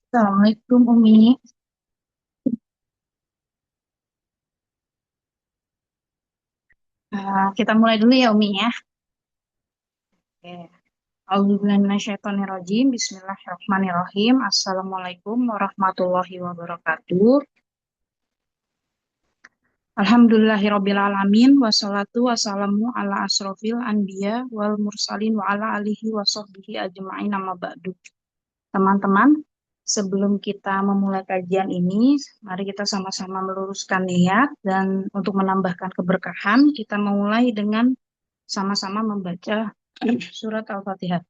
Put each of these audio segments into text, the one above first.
Assalamualaikum Umi. Kita mulai dulu ya Umi ya. Oke. A'udzubillahiminasyaitonirrajim. Bismillahirrahmanirrahim. Assalamualaikum warahmatullahi wabarakatuh. Alhamdulillahirrabbilalamin. Wassalatu wassalamu ala asrofil anbiya wal mursalin wa ala alihi wa sahbihi ajma'in amma ba'du. Teman-teman, sebelum kita memulai kajian ini, mari kita sama-sama meluruskan niat dan untuk menambahkan keberkahan, kita memulai dengan sama-sama membaca surat Al-Fatihah.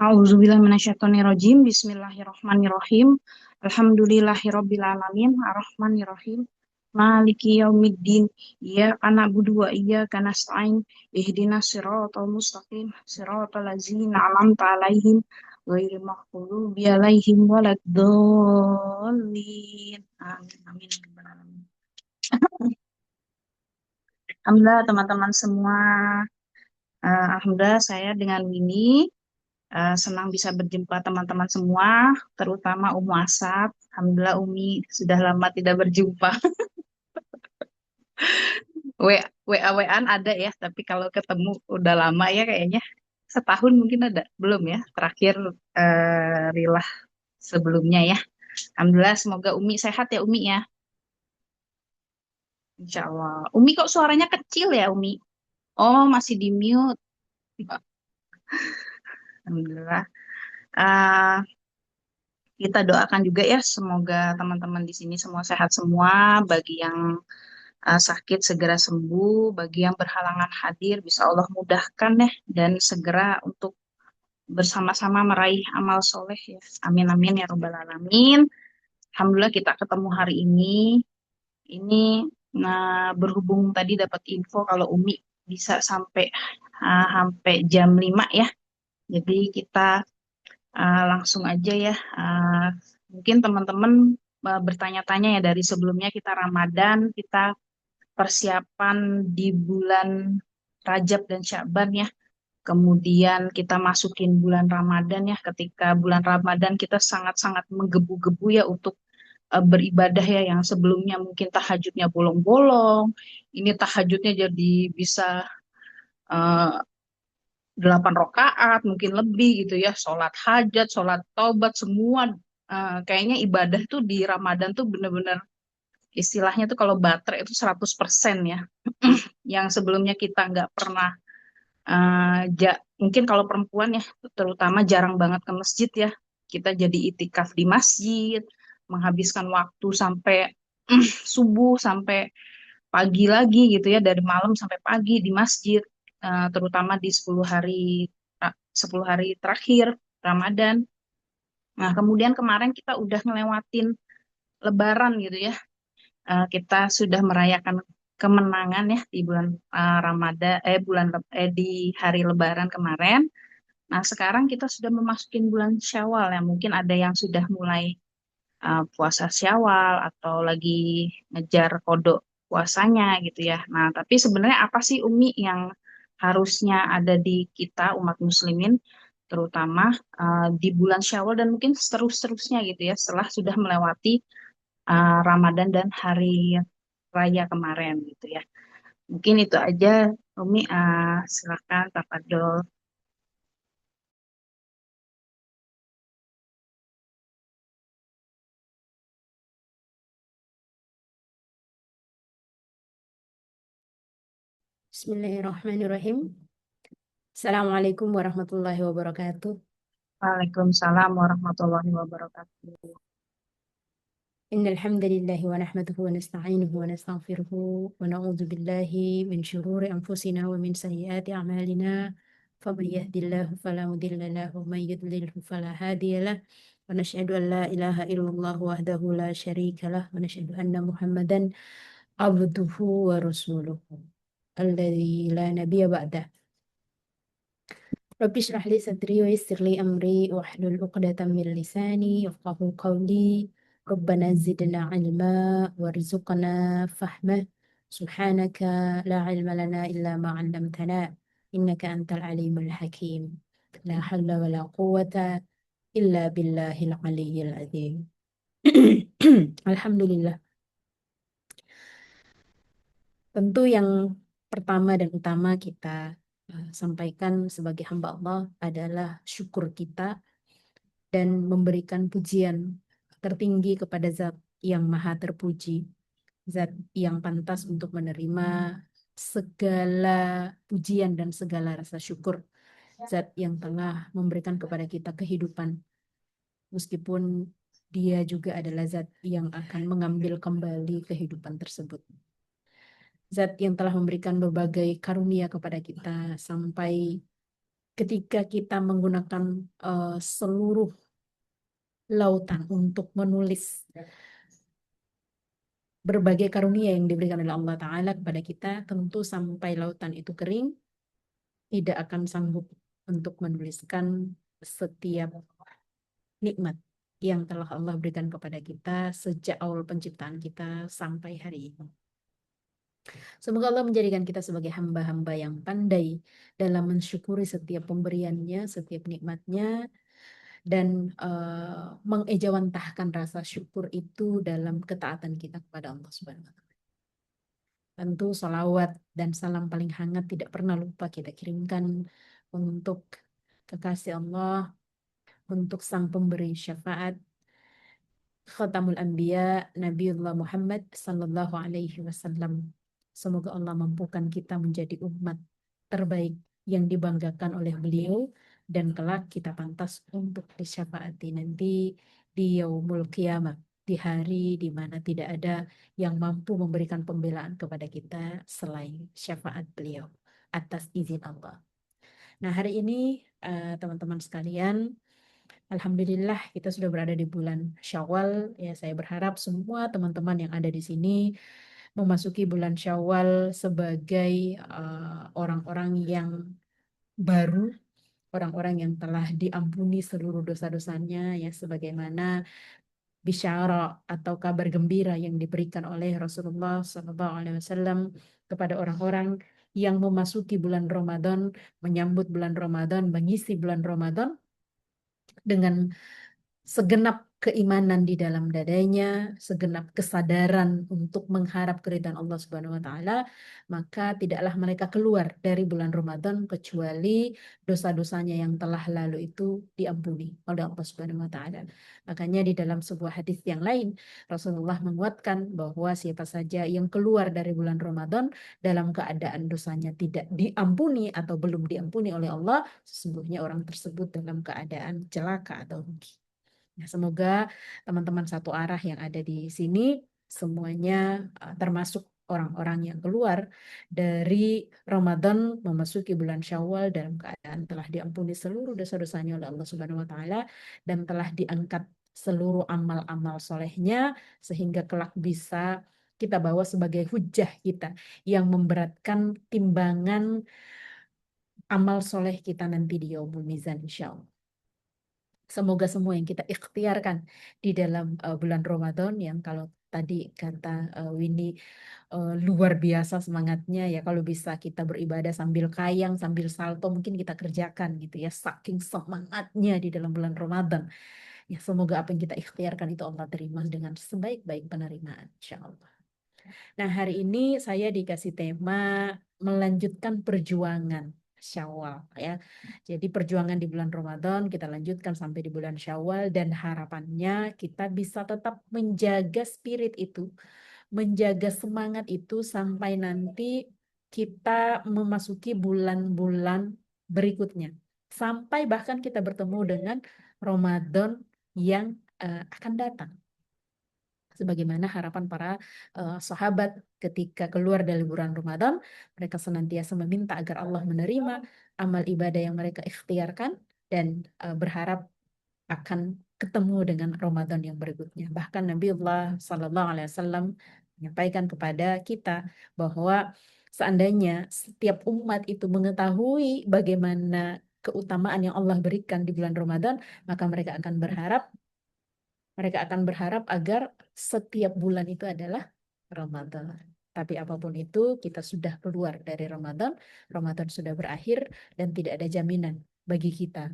A'udzubillahiminasyaitonirrajim. Bismillahirrahmanirrahim. Alhamdulillahirabbil alamin arrahmanirrahim. Maliki yaumiddin. Iyyaka na'budu wa iyyaka nasta'in. Ihdinas siratal mustaqim. Siratal ladzina an'amta 'alaihim ghairil maghdubi 'alaihim waladdallin. Amin amin ya rabbal alamin. Alhamdulillah teman-teman semua. Alhamdulillah saya dengan Winnie senang bisa berjumpa teman-teman semua, terutama Umu Asad. Alhamdulillah Umi sudah lama tidak berjumpa. WA-WAan ada ya, tapi kalau ketemu udah lama ya kayaknya. Setahun mungkin ada, belum ya? Terakhir Rilah sebelumnya ya. Alhamdulillah semoga Umi sehat ya Umi ya. Insya Allah. Umi kok suaranya kecil ya Umi? Oh masih di mute. Alhamdulillah. Eh, kita doakan juga ya semoga teman-teman di sini semua sehat semua. Bagi yang sakit segera sembuh, bagi yang berhalangan hadir bisa Allah mudahkan ya dan segera untuk bersama-sama meraih amal soleh ya. Amin amin ya robbal alamin. Alhamdulillah kita ketemu hari ini. Ini berhubung tadi dapat info kalau Umi bisa sampai jam 5 ya. Jadi kita langsung aja ya. Mungkin teman-teman bertanya-tanya ya dari sebelumnya kita Ramadan, kita persiapan di bulan Rajab dan Sya'ban ya. Kemudian kita masukin bulan Ramadan ya. Ketika bulan Ramadan kita sangat-sangat menggebu-gebu ya untuk beribadah ya yang sebelumnya mungkin tahajudnya bolong-bolong. Ini tahajudnya jadi bisa eh, 8 rakaat mungkin lebih gitu ya. Sholat hajat, sholat taubat semua kayaknya ibadah tuh di Ramadan tuh bener-bener istilahnya tuh kalau baterai itu 100% ya. Yang sebelumnya kita nggak pernah mungkin kalau perempuan ya terutama jarang banget ke masjid ya. Kita jadi itikaf di masjid, menghabiskan waktu sampai subuh sampai pagi lagi gitu ya dari malam sampai pagi di masjid terutama di 10 hari terakhir Ramadan. Nah, kemudian kemarin kita udah ngelewatin Lebaran gitu ya. Kita sudah merayakan kemenangan ya di bulan Ramadan di hari Lebaran kemarin. Nah, sekarang kita sudah memasukin bulan Syawal ya. Mungkin ada yang sudah mulai puasa Syawal atau lagi ngejar kodok puasanya gitu ya. Nah, tapi sebenarnya apa sih Umi yang harusnya ada di kita umat muslimin terutama di bulan Syawal dan mungkin seterusnya gitu ya setelah sudah melewati Ramadan dan hari raya kemarin gitu ya. Mungkin itu aja Umi silakan tafadhol. Bismillahirrahmanirrahim. Assalamualaikum warahmatullahi wabarakatuh. Waalaikumsalam warahmatullahi wabarakatuh. Innal hamdalillah wa nahmaduhu wa nasta'inuhu wa nastaghfiruhu wa na'udzu billahi min shururi anfusina wa min sayyiati a'malina. Faman yahdihillahu fala mudilla lahu wa man yudlilhu fala hadiya lahu. Wa nashhadu an la ilaha illallah wahdahu la syarika lahu wa nashhadu anna Muhammadan abduhu wa rasuluhu alladzi la nabiyya ba'dah. رب اشرح لي صدري ويسر لي أمري واحلل عقدة من لساني يفقه قولي. ربنا زدنا علما وارزقنا فهما. سبحانك لا علم لنا إلا ما علمتنا إنك أنت العليم الحكيم. لا حول ولا قوة illa billahil aliyyil azim. Alhamdulillah. Tentu yang pertama dan utama kita sampaikan sebagai hamba Allah adalah syukur kita dan memberikan pujian tertinggi kepada Zat yang Maha Terpuji, Zat yang pantas untuk menerima segala pujian dan segala rasa syukur, Zat yang telah memberikan kepada kita kehidupan, meskipun Dia juga adalah Zat yang akan mengambil kembali kehidupan tersebut. Zat yang telah memberikan berbagai karunia kepada kita sampai ketika kita menggunakan seluruh lautan untuk menulis berbagai karunia yang diberikan oleh Allah Ta'ala kepada kita, tentu sampai lautan itu kering, tidak akan sanggup untuk menuliskan setiap nikmat yang telah Allah berikan kepada kita sejak awal penciptaan kita sampai hari ini. Semoga Allah menjadikan kita sebagai hamba-hamba yang pandai dalam mensyukuri setiap pemberiannya, setiap nikmatnya, dan mengejawantahkan rasa syukur itu dalam ketaatan kita kepada Allah Subhanahu wa Ta'ala. Tentu salawat dan salam paling hangat tidak pernah lupa kita kirimkan untuk kekasih Allah, untuk sang pemberi syafaat, Khatamul Anbiya, Nabiullah Muhammad Sallallahu Alaihi Wasallam. Semoga Allah mampukan kita menjadi umat terbaik yang dibanggakan oleh beliau, dan kelak kita pantas untuk disyafaati nanti di Yaumul Qiyamah, di hari di mana tidak ada yang mampu memberikan pembelaan kepada kita selain syafaat beliau atas izin Allah. Nah, hari ini teman-teman sekalian, Alhamdulillah kita sudah berada di bulan Syawal. Ya, saya berharap semua teman-teman yang ada di sini memasuki bulan Syawal sebagai orang-orang yang baru, orang-orang yang telah diampuni seluruh dosa-dosanya, ya sebagaimana bisyara atau kabar gembira yang diberikan oleh Rasulullah SAW kepada orang-orang yang memasuki bulan Ramadan, menyambut bulan Ramadan, mengisi bulan Ramadan dengan segenap keimanan di dalam dadanya, segenap kesadaran untuk mengharap keridhaan Allah Subhanahu wa taala, maka tidaklah mereka keluar dari bulan Ramadan kecuali dosa-dosanya yang telah lalu itu diampuni oleh Allah Subhanahu wa taala. Makanya di dalam sebuah hadis yang lain, Rasulullah menguatkan bahwa siapa saja yang keluar dari bulan Ramadan dalam keadaan dosanya tidak diampuni atau belum diampuni oleh Allah, sesungguhnya orang tersebut dalam keadaan celaka atau rugi. Nah, semoga teman-teman satu arah yang ada di sini semuanya termasuk orang-orang yang keluar dari Ramadan memasuki bulan Syawal dalam keadaan telah diampuni seluruh dosa-dosanya oleh Allah Subhanahu wa taala, dan telah diangkat seluruh amal-amal solehnya sehingga kelak bisa kita bawa sebagai hujah kita yang memberatkan timbangan amal soleh kita nanti di yaumul mizan insyaallah. Semoga semua yang kita ikhtiarkan di dalam bulan Ramadan, yang kalau tadi kata Winnie luar biasa semangatnya, ya kalau bisa kita beribadah sambil kayang, sambil salto mungkin kita kerjakan gitu ya, saking semangatnya di dalam bulan Ramadan. Ya semoga apa yang kita ikhtiarkan itu Allah terima dengan sebaik-baik penerimaan insyaallah. Nah, hari ini saya dikasih tema melanjutkan perjuangan Syawal ya. Jadi perjuangan di bulan Ramadan kita lanjutkan sampai di bulan Syawal, dan harapannya kita bisa tetap menjaga spirit itu, menjaga semangat itu sampai nanti kita memasuki bulan-bulan berikutnya. Sampai bahkan kita bertemu dengan Ramadan yang akan datang, sebagaimana harapan para sahabat ketika keluar dari bulan Ramadan, mereka senantiasa meminta agar Allah menerima amal ibadah yang mereka ikhtiarkan, dan berharap akan ketemu dengan Ramadan yang berikutnya. Bahkan Nabiullah Sallallahu Alaihi Wasallam menyampaikan kepada kita bahwa seandainya setiap umat itu mengetahui bagaimana keutamaan yang Allah berikan di bulan Ramadan, maka mereka akan berharap agar setiap bulan itu adalah Ramadan. Tapi apapun itu, kita sudah keluar dari Ramadan, Ramadan sudah berakhir, dan tidak ada jaminan bagi kita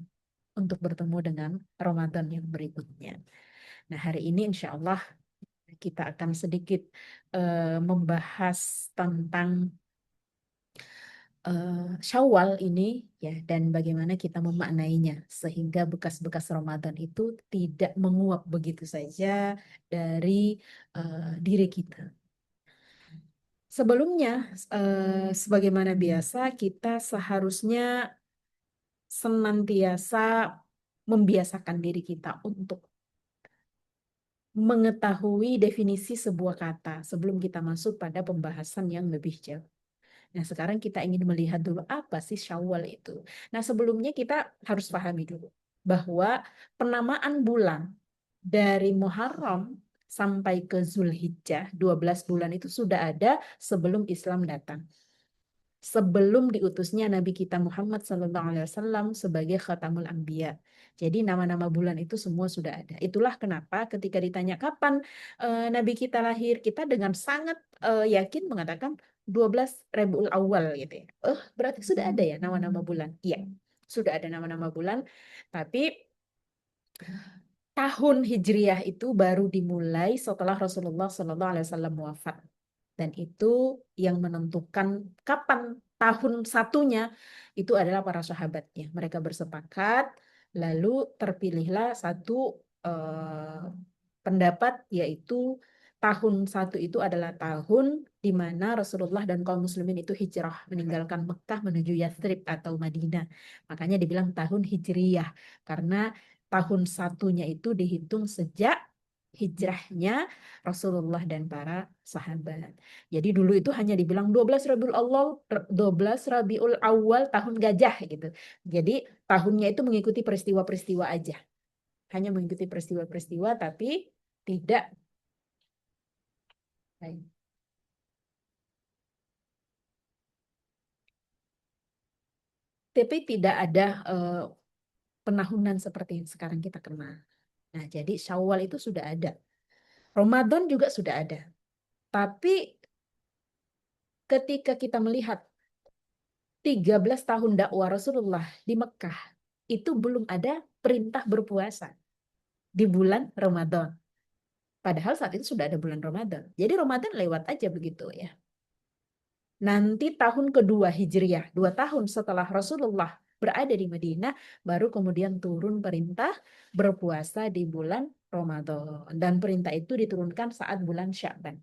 untuk bertemu dengan Ramadan yang berikutnya. Nah, hari ini insya Allah kita akan sedikit membahas tentang Syawal ini ya, dan bagaimana kita memaknainya sehingga bekas-bekas Ramadan itu tidak menguap begitu saja dari diri kita. Sebelumnya, sebagaimana biasa, kita seharusnya senantiasa membiasakan diri kita untuk mengetahui definisi sebuah kata sebelum kita masuk pada pembahasan yang lebih jauh. Nah, sekarang kita ingin melihat dulu apa sih Syawal itu. Nah, sebelumnya kita harus pahami dulu bahwa penamaan bulan dari Muharram sampai ke Zulhijjah, 12 bulan itu sudah ada sebelum Islam datang. Sebelum diutusnya Nabi kita Muhammad SAW sebagai Khatamul Anbiya. Jadi nama-nama bulan itu semua sudah ada. Itulah kenapa ketika ditanya kapan Nabi kita lahir, kita dengan sangat yakin mengatakan 12 Rabiul Awal gitu ya. Berarti sudah ada ya nama-nama bulan. Iya, sudah ada nama-nama bulan. Tapi tahun Hijriyah itu baru dimulai setelah Rasulullah SAW wafat. Dan itu yang menentukan kapan tahun satunya itu adalah para sahabatnya. Mereka bersepakat, lalu terpilihlah satu eh, pendapat yaitu tahun satu itu adalah tahun di mana Rasulullah dan kaum muslimin itu hijrah meninggalkan Mekah menuju Yathrib atau Madinah. Makanya dibilang tahun Hijriyah karena tahun satunya itu dihitung sejak hijrahnya Rasulullah dan para sahabat. Jadi dulu itu hanya dibilang 12 Rabiul Awal, 12 Rabiul Awal tahun gajah gitu. Jadi tahunnya itu mengikuti peristiwa-peristiwa aja. Hanya mengikuti peristiwa-peristiwa tapi tidak tapi tidak ada penahunan seperti yang sekarang kita kenal. Nah, jadi Syawal itu sudah ada. Ramadan juga sudah ada. Tapi ketika kita melihat 13 tahun dakwah Rasulullah di Mekah, itu belum ada perintah berpuasa di bulan Ramadan. Padahal saat itu sudah ada bulan Ramadan. Jadi Ramadan lewat aja begitu ya. Nanti tahun kedua Hijriah, 2 tahun setelah Rasulullah berada di Madinah, baru kemudian turun perintah berpuasa di bulan Ramadan. Dan perintah itu diturunkan saat bulan Sya'ban.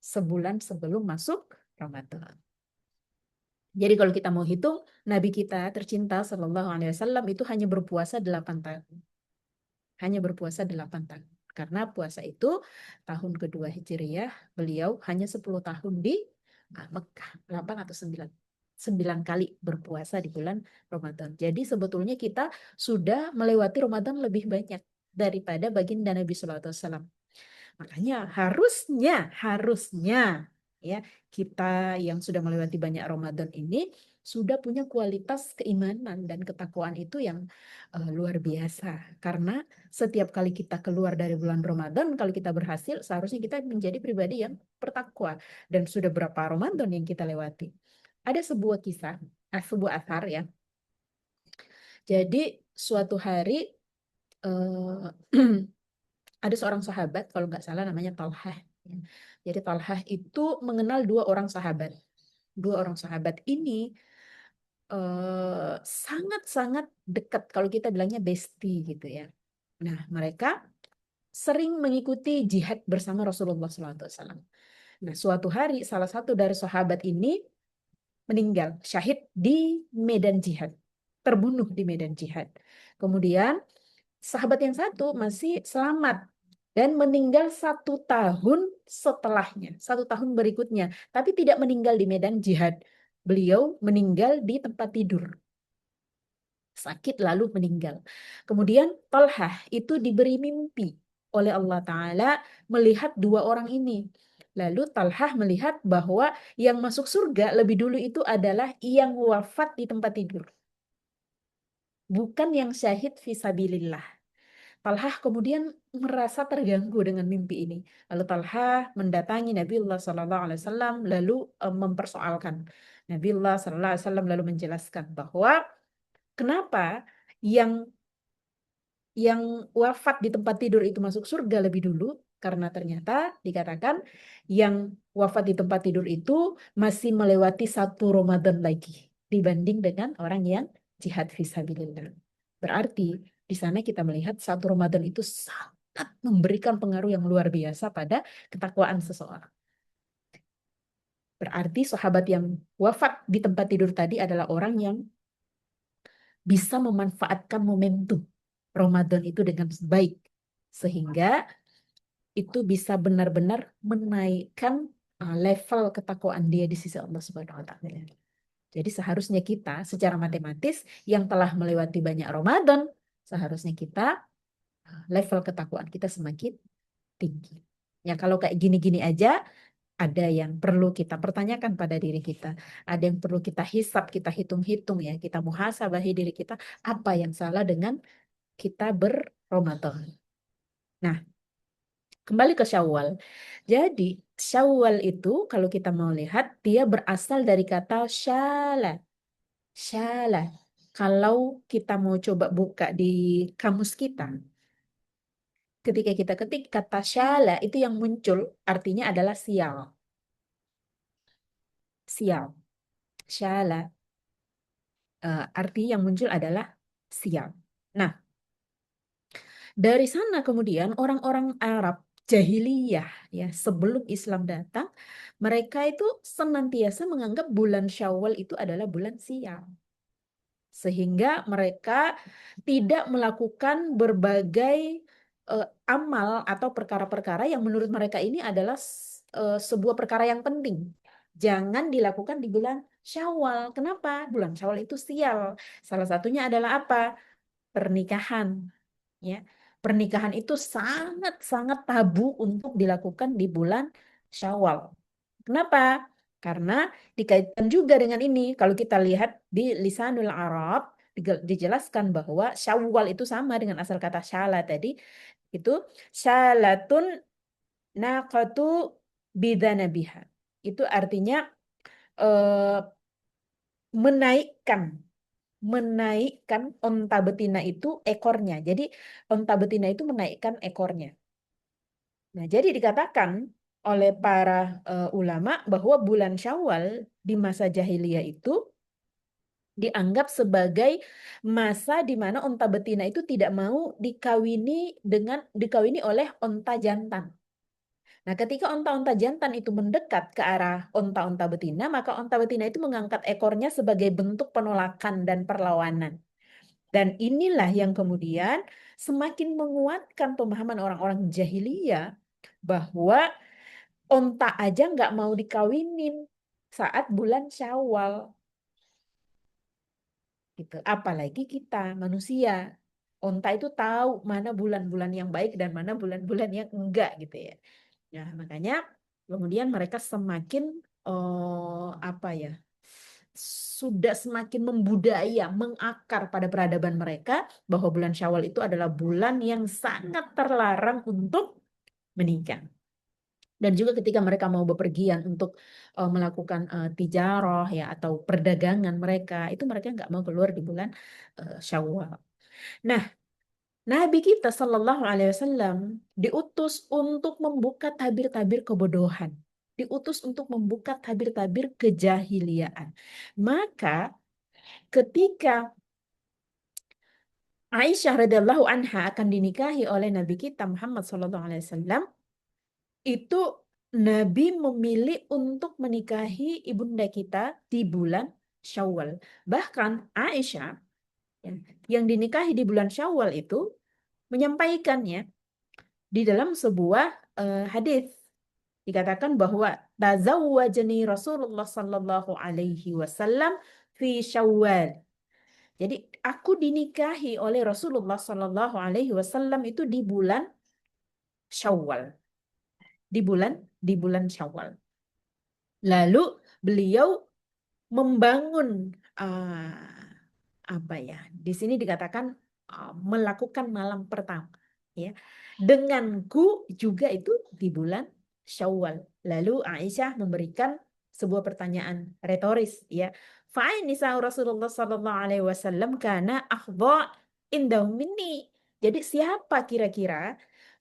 Sebulan sebelum masuk Ramadan. Jadi kalau kita mau hitung, Nabi kita tercinta Sallallahu Alaihi Wasallam itu hanya berpuasa 8 tahun. Hanya berpuasa 8 tahun. Karena puasa itu tahun kedua Hijriyah, beliau hanya 10 tahun di Mekah. 8 atau 9. 9 kali berpuasa di bulan Ramadan. Jadi sebetulnya kita sudah melewati Ramadan lebih banyak daripada baginda Nabi Sallallahu Alaihi Wasallam. Makanya harusnya ya kita yang sudah melewati banyak Ramadan ini sudah punya kualitas keimanan dan ketakwaan itu yang luar biasa. Karena setiap kali kita keluar dari bulan Ramadan, kalau kita berhasil, seharusnya kita menjadi pribadi yang bertakwa. Dan sudah berapa Ramadan yang kita lewati. Ada sebuah kisah, sebuah asar ya. Jadi suatu hari eh, ada seorang sahabat, kalau nggak salah namanya Talhah. Jadi Talhah itu mengenal 2 orang sahabat. 2 orang sahabat ini sangat-sangat dekat, kalau kita bilangnya bestie gitu ya. Nah, mereka sering mengikuti jihad bersama Rasulullah SAW. Nah, suatu hari salah satu dari sahabat ini meninggal, syahid di medan jihad, terbunuh di medan jihad. Kemudian sahabat yang satu masih selamat dan meninggal 1 tahun setelahnya, 1 tahun berikutnya, tapi tidak meninggal di medan jihad. Beliau meninggal di tempat tidur, sakit lalu meninggal. Kemudian Talhah itu diberi mimpi oleh Allah Ta'ala melihat 2 orang ini. Lalu Talhah melihat bahwa yang masuk surga lebih dulu itu adalah yang wafat di tempat tidur, bukan yang syahid fisabilillah. Talhah kemudian merasa terganggu dengan mimpi ini. Lalu Talhah mendatangi Nabiullah SAW lalu mempersoalkan. Nabiullah SAW lalu menjelaskan bahwa kenapa yang wafat di tempat tidur itu masuk surga lebih dulu, karena ternyata dikatakan yang wafat di tempat tidur itu masih melewati satu Ramadan lagi dibanding dengan orang yang jihad fisabilillah. Berarti di sana kita melihat satu Ramadan itu sangat memberikan pengaruh yang luar biasa pada ketakwaan seseorang. Berarti sahabat yang wafat di tempat tidur tadi adalah orang yang bisa memanfaatkan momentum Ramadan itu dengan baik, sehingga itu bisa benar-benar menaikkan level ketakwaan dia di sisi Allah Subhanahu wa taala. Jadi seharusnya kita secara matematis yang telah melewati banyak Ramadan, seharusnya kita level ketakwaan kita semakin tinggi. Ya kalau kayak gini-gini aja ada yang perlu kita pertanyakan pada diri kita, ada yang perlu kita hisap, kita hitung-hitung ya, kita muhasabahi diri kita, apa yang salah dengan kita berRamadan. Nah, kembali ke Syawal. Jadi, Syawal itu kalau kita mau lihat, dia berasal dari kata syala. Syala. Kalau kita mau coba buka di kamus kita, ketika kita ketik kata syala, itu yang muncul artinya adalah sial. Sial. Syala. Arti yang muncul adalah sial. Nah, dari sana kemudian orang-orang Arab jahiliyah ya sebelum Islam datang, mereka itu senantiasa menganggap bulan Syawal itu adalah bulan sial. Sehingga mereka tidak melakukan berbagai amal atau perkara-perkara yang menurut mereka ini adalah sebuah perkara yang penting. Jangan dilakukan di bulan Syawal. Kenapa? Bulan Syawal itu sial. Salah satunya adalah apa? Pernikahan. Ya, pernikahan itu sangat-sangat tabu untuk dilakukan di bulan Syawal. Kenapa? Karena dikaitkan juga dengan ini. Kalau kita lihat di Lisanul Arab, dijelaskan bahwa Syawal itu sama dengan asal kata syala tadi. Itu syalatun naqatu bidanabiha. Itu artinya eh, menaikkan onta betina itu ekornya. Jadi onta betina itu menaikkan ekornya. Nah, jadi dikatakan oleh para ulama bahwa bulan Syawal di masa jahiliyah itu dianggap sebagai masa di mana onta betina itu tidak mau dikawini oleh onta jantan. Nah, ketika onta-onta jantan itu mendekat ke arah onta-onta betina, maka onta betina itu mengangkat ekornya sebagai bentuk penolakan dan perlawanan. Dan inilah yang kemudian semakin menguatkan pemahaman orang-orang jahiliyah bahwa onta aja nggak mau dikawinin saat bulan Syawal. Gitu. Apalagi kita manusia. Onta itu tahu mana bulan-bulan yang baik dan mana bulan-bulan yang enggak gitu ya. Nah, makanya kemudian mereka semakin apa ya? Sudah semakin membudaya, mengakar pada peradaban mereka bahwa bulan Syawal itu adalah bulan yang sangat terlarang untuk menikah. Dan juga ketika mereka mau bepergian untuk melakukan tijarah ya atau perdagangan mereka, itu mereka nggak mau keluar di bulan Syawal. Nah, Nabi kita Shallallahu Alaihi Wasallam diutus untuk membuka tabir-tabir kebodohan, diutus untuk membuka tabir-tabir kejahiliaan. Maka ketika Aisyah radhiyallahu anha akan dinikahi oleh Nabi kita Muhammad Shallallahu Alaihi Wasallam, itu Nabi memilih untuk menikahi ibunda kita di bulan Syawal. Bahkan Aisyah yang dinikahi di bulan Syawal itu menyampaikannya di dalam sebuah hadis dikatakan bahwa tazawwajani Rasulullah sallallahu alaihi wasallam fi Syawal. Jadi aku dinikahi oleh Rasulullah sallallahu alaihi wasallam itu di bulan Syawal. Di bulan Syawal. Lalu beliau membangun apa ya? Di sini dikatakan melakukan malam pertama, ya. Denganku juga itu di bulan Syawal. Lalu Aisyah memberikan sebuah pertanyaan retoris, ya. Fa'in nisa Rasulullah sallallahu alaihi wasallam kana afdha indahum minni. Jadi siapa kira-kira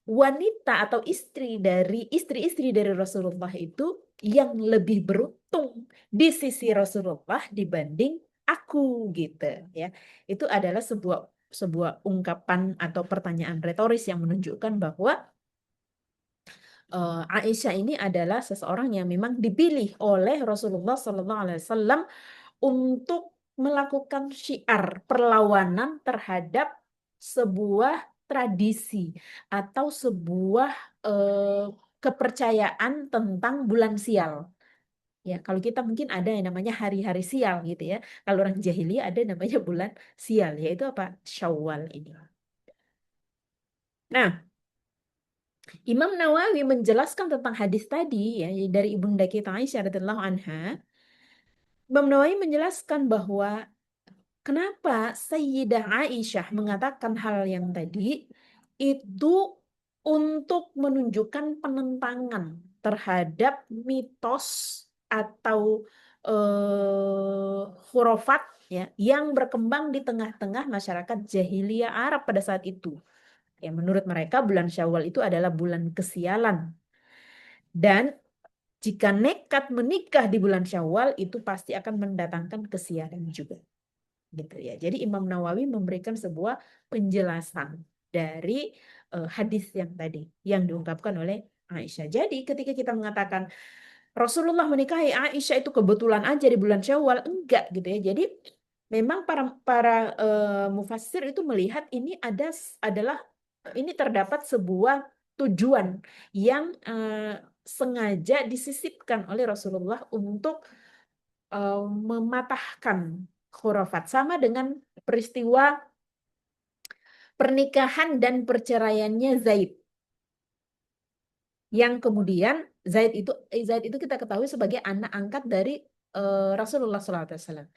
wanita atau istri-istri dari Rasulullah itu yang lebih beruntung di sisi Rasulullah dibanding aku gitu ya. Itu adalah sebuah sebuah ungkapan atau pertanyaan retoris yang menunjukkan bahwa Aisyah ini adalah seseorang yang memang dipilih oleh Rasulullah SAW untuk melakukan syiar perlawanan terhadap sebuah tradisi atau sebuah eh, kepercayaan tentang bulan sial. Ya, kalau kita mungkin ada yang namanya hari-hari sial gitu ya. Kalau orang jahiliyah ada namanya bulan sial, yaitu apa? Syawal ini. Nah, Imam Nawawi menjelaskan tentang hadis tadi ya dari Ibunda kita Aisyah radhiyallahu anha. Imam Nawawi menjelaskan bahwa kenapa Sayyidah Aisyah mengatakan hal yang tadi itu untuk menunjukkan penentangan terhadap mitos atau khurafat ya yang berkembang di tengah-tengah masyarakat jahiliyah Arab pada saat itu. Ya, menurut mereka bulan Syawal itu adalah bulan kesialan dan jika nekat menikah di bulan Syawal itu pasti akan mendatangkan kesialan juga gitu ya. Jadi Imam Nawawi memberikan sebuah penjelasan dari hadis yang tadi yang diungkapkan oleh Aisyah. Jadi ketika kita mengatakan Rasulullah menikahi Aisyah itu kebetulan aja di bulan Syawal, enggak gitu ya. Jadi memang para para mufassir itu melihat ini adalah ini terdapat sebuah tujuan yang sengaja disisipkan oleh Rasulullah untuk mematahkan khurafat sama dengan peristiwa pernikahan dan perceraiannya Zaid yang kemudian Zaid itu kita ketahui sebagai anak angkat dari Rasulullah SAW.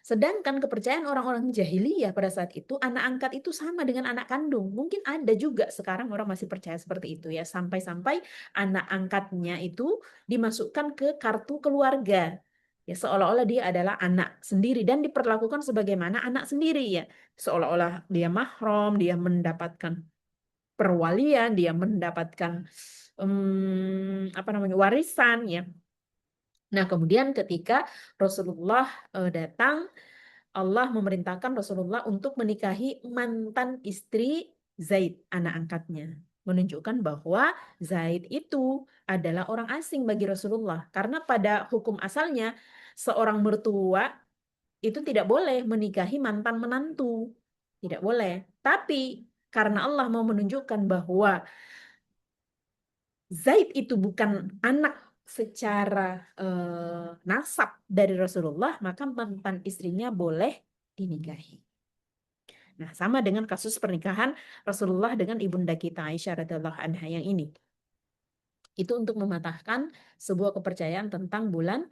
Sedangkan kepercayaan orang-orang jahiliyah pada saat itu anak angkat itu sama dengan anak kandung. Mungkin ada juga sekarang orang masih percaya seperti itu ya. Sampai-sampai anak angkatnya itu dimasukkan ke kartu keluarga. Ya seolah-olah dia adalah anak sendiri dan diperlakukan sebagaimana anak sendiri ya. Seolah-olah dia mahram, dia mendapatkan perwalian, dia mendapatkan apa namanya warisan ya. Nah, kemudian ketika Rasulullah datang, Allah memerintahkan Rasulullah untuk menikahi mantan istri Zaid, anak angkatnya. Menunjukkan bahwa Zaid itu adalah orang asing bagi Rasulullah. Karena pada hukum asalnya, seorang mertua itu tidak boleh menikahi mantan menantu. Tidak boleh. Tapi karena Allah mau menunjukkan bahwa Zaid itu bukan anak secara nasab dari Rasulullah, maka mantan istrinya boleh dinikahi. Nah, sama dengan kasus pernikahan Rasulullah dengan ibunda kita Aisyah radhiyallahu anha yang ini. Itu untuk mematahkan sebuah kepercayaan tentang bulan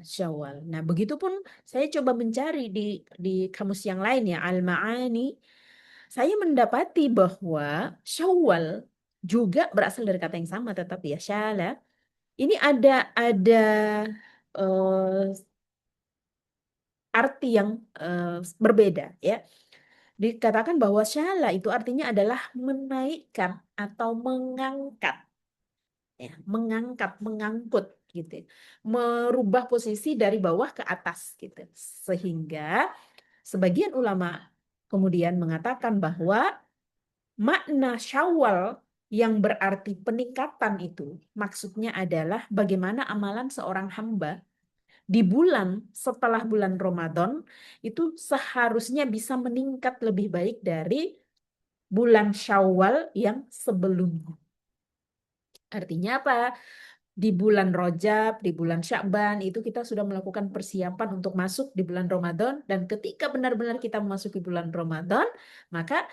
Syawal. Nah, begitupun saya coba mencari di kamus yang lain ya, Al-Ma'ani. Saya mendapati bahwa Syawal juga berasal dari kata yang sama tetapi ya syala. Ini ada eh, arti yang berbeda ya. Dikatakan bahwa syala itu artinya adalah menaikkan atau mengangkat ya, mengangkat, mengangkut gitu. Merubah posisi dari bawah ke atas gitu. Sehingga sebagian ulama kemudian mengatakan bahwa makna Syawal yang berarti peningkatan itu maksudnya adalah bagaimana amalan seorang hamba di bulan setelah bulan Ramadan itu seharusnya bisa meningkat lebih baik dari bulan Syawal yang sebelumnya. Artinya apa? Di bulan Rajab, di bulan Sya'ban itu kita sudah melakukan persiapan untuk masuk di bulan Ramadan dan ketika benar-benar kita memasuki bulan Ramadan, maka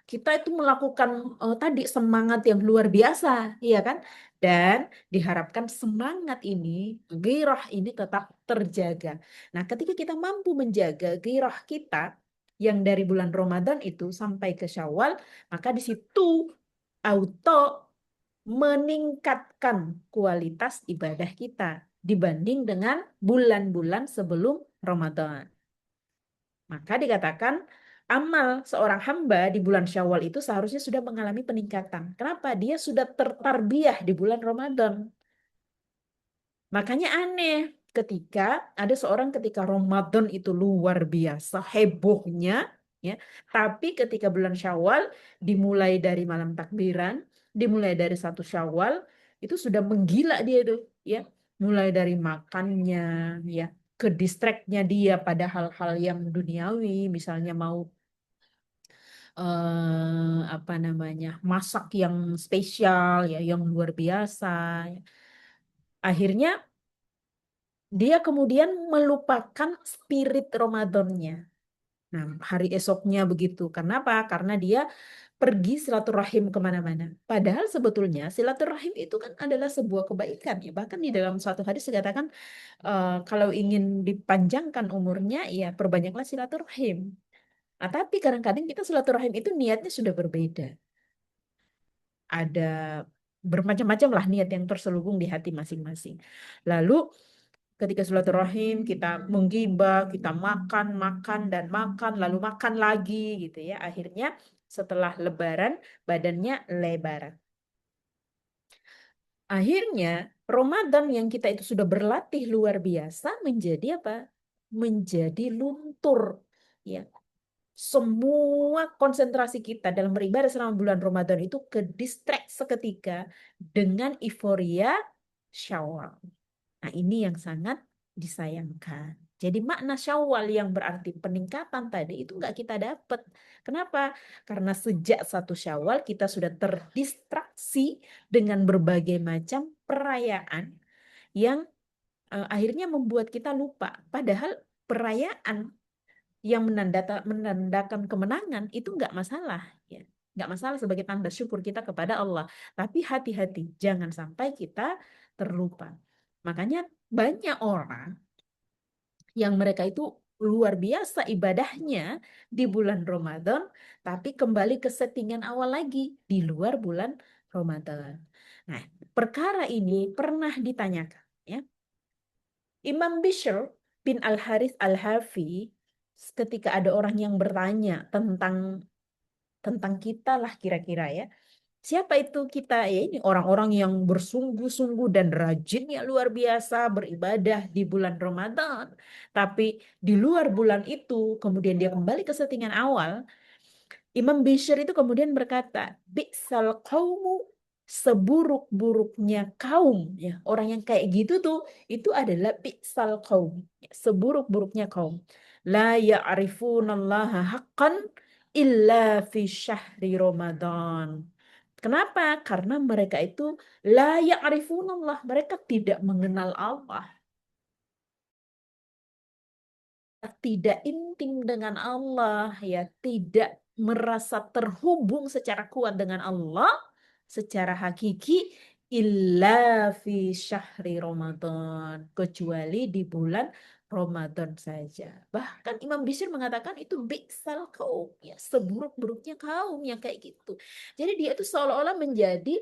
kita itu melakukan tadi semangat yang luar biasa, iya kan? Dan diharapkan semangat ini, gairah ini tetap terjaga. Nah, ketika kita mampu menjaga gairah kita yang dari bulan Ramadan itu sampai ke Syawal, maka di situ auto meningkatkan kualitas ibadah kita dibanding dengan bulan-bulan sebelum Ramadan. Maka dikatakan amal seorang hamba di bulan Syawal itu seharusnya sudah mengalami peningkatan. Kenapa? Dia sudah tertarbiyah di bulan Ramadan. Makanya aneh ketika ada seorang ketika Ramadan itu luar biasa hebohnya, ya. Tapi ketika bulan Syawal dimulai dari malam takbiran, dimulai dari 1 Syawal itu sudah menggila dia itu, ya. Mulai dari makannya, ya, ke distraknya dia pada hal-hal yang duniawi, misalnya mau apa namanya masak yang spesial, ya, yang luar biasa, ya. Akhirnya dia kemudian melupakan spirit Ramadannya. Nah, hari esoknya begitu. Kenapa? Karena dia pergi silaturahim kemana-mana. Padahal sebetulnya silaturahim itu kan adalah sebuah kebaikan, ya. Bahkan di dalam suatu hadis dikatakan kalau ingin dipanjangkan umurnya, ya perbanyaklah silaturahim. Nah, tapi kadang-kadang kita silaturahim itu niatnya sudah berbeda. Ada bermacam-macam lah niat yang terselubung di hati masing-masing. Lalu ketika silaturahim kita menggibah, kita makan, makan dan makan, lalu makan lagi gitu ya. Akhirnya setelah Lebaran badannya lebar. Akhirnya Ramadan yang kita itu sudah berlatih luar biasa menjadi apa? Menjadi luntur. Ya, semua konsentrasi kita dalam beribadah selama bulan Ramadan itu ke distract seketika dengan euforia Syawal. Nah, ini yang sangat disayangkan. Jadi makna Syawal yang berarti peningkatan tadi itu nggak kita dapat. Kenapa? Karena sejak 1 Syawal kita sudah terdistraksi dengan berbagai macam perayaan yang akhirnya membuat kita lupa. Padahal perayaan yang menandakan kemenangan itu nggak masalah, ya, nggak masalah sebagai tanda syukur kita kepada Allah. Tapi hati-hati, jangan sampai kita terlupa. Makanya banyak orang yang mereka itu luar biasa ibadahnya di bulan Ramadan, tapi kembali ke settingan awal lagi di luar bulan Ramadan. Nah, perkara ini pernah ditanyakan, ya. Imam Bishr bin Al-Harith Al-Hafi, ketika ada orang yang bertanya tentang kita lah kira-kira, ya. Siapa itu kita? Ya ini orang-orang yang bersungguh-sungguh dan rajinnya luar biasa beribadah di bulan Ramadan. Tapi di luar bulan itu kemudian dia kembali ke settingan awal. Imam Bishr itu kemudian berkata, Bi'sal qaumu, seburuk-buruknya kaum, ya. Orang yang kayak gitu tuh itu adalah bi'sal qaum, ya, seburuk-buruknya kaum. La ya'rifunallaha haqqan illa fi syahri Ramadan. Kenapa? Karena mereka itu la ya'rifunallah, mereka tidak mengenal Allah, tidak intim dengan Allah, ya, tidak merasa terhubung secara kuat dengan Allah secara hakiki illa fi syahri Ramadan, kecuali di bulan Ramadan saja. Bahkan Imam Bishr mengatakan itu bi'sal kaum, ya, seburuk-buruknya kaum yang kayak gitu. Jadi dia itu seolah-olah menjadi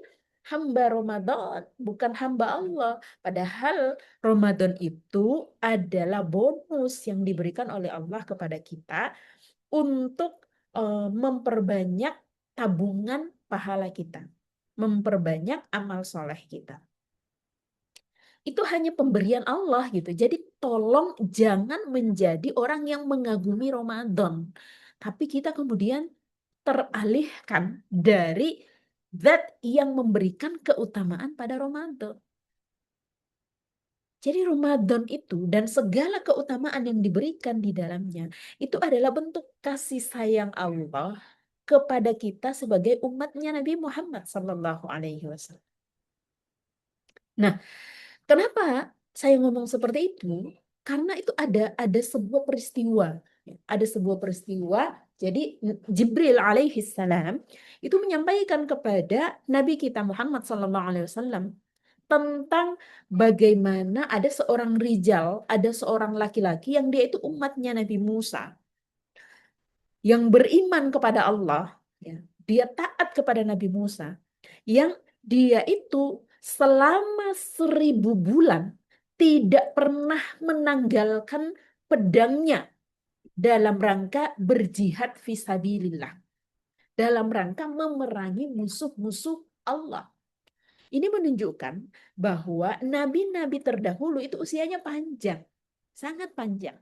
hamba Ramadan, bukan hamba Allah. Padahal Ramadan itu adalah bonus yang diberikan oleh Allah kepada kita untuk memperbanyak tabungan pahala kita, memperbanyak amal soleh kita. Itu hanya pemberian Allah gitu. Jadi tolong jangan menjadi orang yang mengagumi Ramadan. Tapi kita kemudian teralihkan dari zat yang memberikan keutamaan pada Ramadan. Jadi Ramadan itu dan segala keutamaan yang diberikan di dalamnya itu adalah bentuk kasih sayang Allah kepada kita sebagai umatnya Nabi Muhammad Sallallahu Alaihi Wasallam. Nah, kenapa saya ngomong seperti itu? Karena itu ada sebuah peristiwa, ada sebuah peristiwa. Jadi Jibril alaihi salam itu menyampaikan kepada Nabi kita Muhammad Sallallahu Alaihi Wasallam tentang bagaimana ada seorang rijal, ada seorang laki-laki yang dia itu umatnya Nabi Musa, yang beriman kepada Allah, ya. Dia taat kepada Nabi Musa, yang dia itu selama 1000 bulan tidak pernah menanggalkan pedangnya, dalam rangka berjihad fisabilillah, dalam rangka memerangi musuh-musuh Allah. Ini menunjukkan bahwa nabi-nabi terdahulu itu usianya panjang, sangat panjang.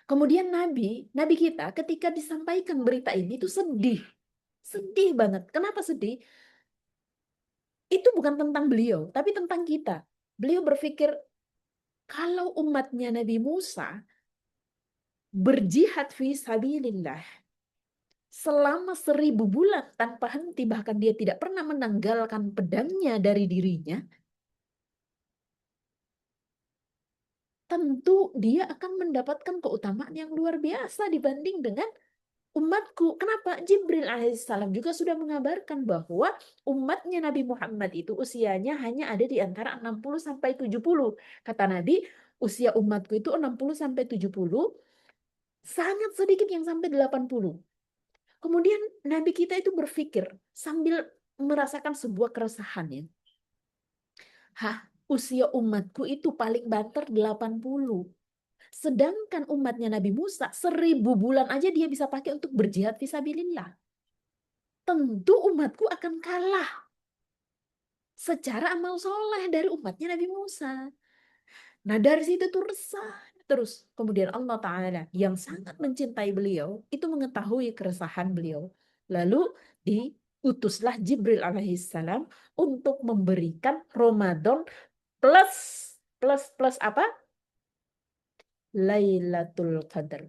Kemudian nabi kita ketika disampaikan berita ini itu sedih. Sedih banget. Kenapa sedih? Itu bukan tentang beliau, tapi tentang kita. Beliau berpikir, kalau umatnya Nabi Musa berjihad fi sabilillah selama 1000 bulan tanpa henti, bahkan dia tidak pernah menanggalkan pedangnya dari dirinya, tentu dia akan mendapatkan keutamaan yang luar biasa dibanding dengan umatku. Kenapa? Jibril alaihissalam juga sudah mengabarkan bahwa umatnya Nabi Muhammad itu usianya hanya ada di antara 60 sampai 70. Kata Nabi, usia umatku itu 60 sampai 70, sangat sedikit yang sampai 80. Kemudian Nabi kita itu berpikir sambil merasakan sebuah keresahan ya. Hah, usia umatku itu paling banter 80. Sedangkan umatnya Nabi Musa 1000 bulan aja dia bisa pakai untuk berjihad fisabilillah. Tentu umatku akan kalah secara amal soleh dari umatnya Nabi Musa. Nah dari situ tuh resah terus. Kemudian Allah Ta'ala yang sangat mencintai beliau itu mengetahui keresahan beliau. Lalu diutuslah Jibril alaihissalam untuk memberikan Ramadan plus plus apa? Lailatul Qadar.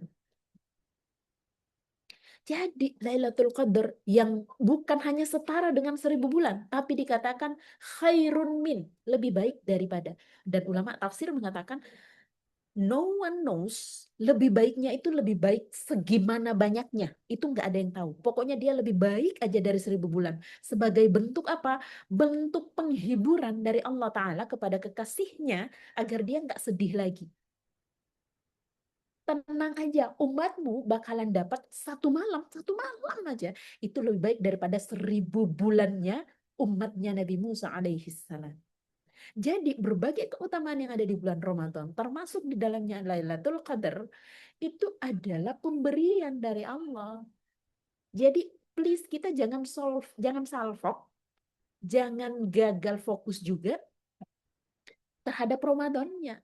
Jadi Lailatul Qadar yang bukan hanya setara dengan 1000 bulan, tapi dikatakan khairun min, lebih baik daripada. Dan ulama tafsir mengatakan no one knows, lebih baiknya itu lebih baik segimana banyaknya. Itu nggak ada yang tahu. Pokoknya dia lebih baik aja dari 1000 bulan. Sebagai bentuk apa? Bentuk penghiburan dari Allah Ta'ala kepada kekasihnya agar dia nggak sedih lagi. Tenang aja, umatmu bakalan dapat satu malam aja. Itu lebih baik daripada 1000 bulannya umatnya Nabi Musa alaihi salam. Jadi berbagai keutamaan yang ada di bulan Ramadan, termasuk di dalamnya Lailatul Qadar, itu adalah pemberian dari Allah. Jadi please kita jangan salfok, jangan gagal fokus juga terhadap Ramadannya.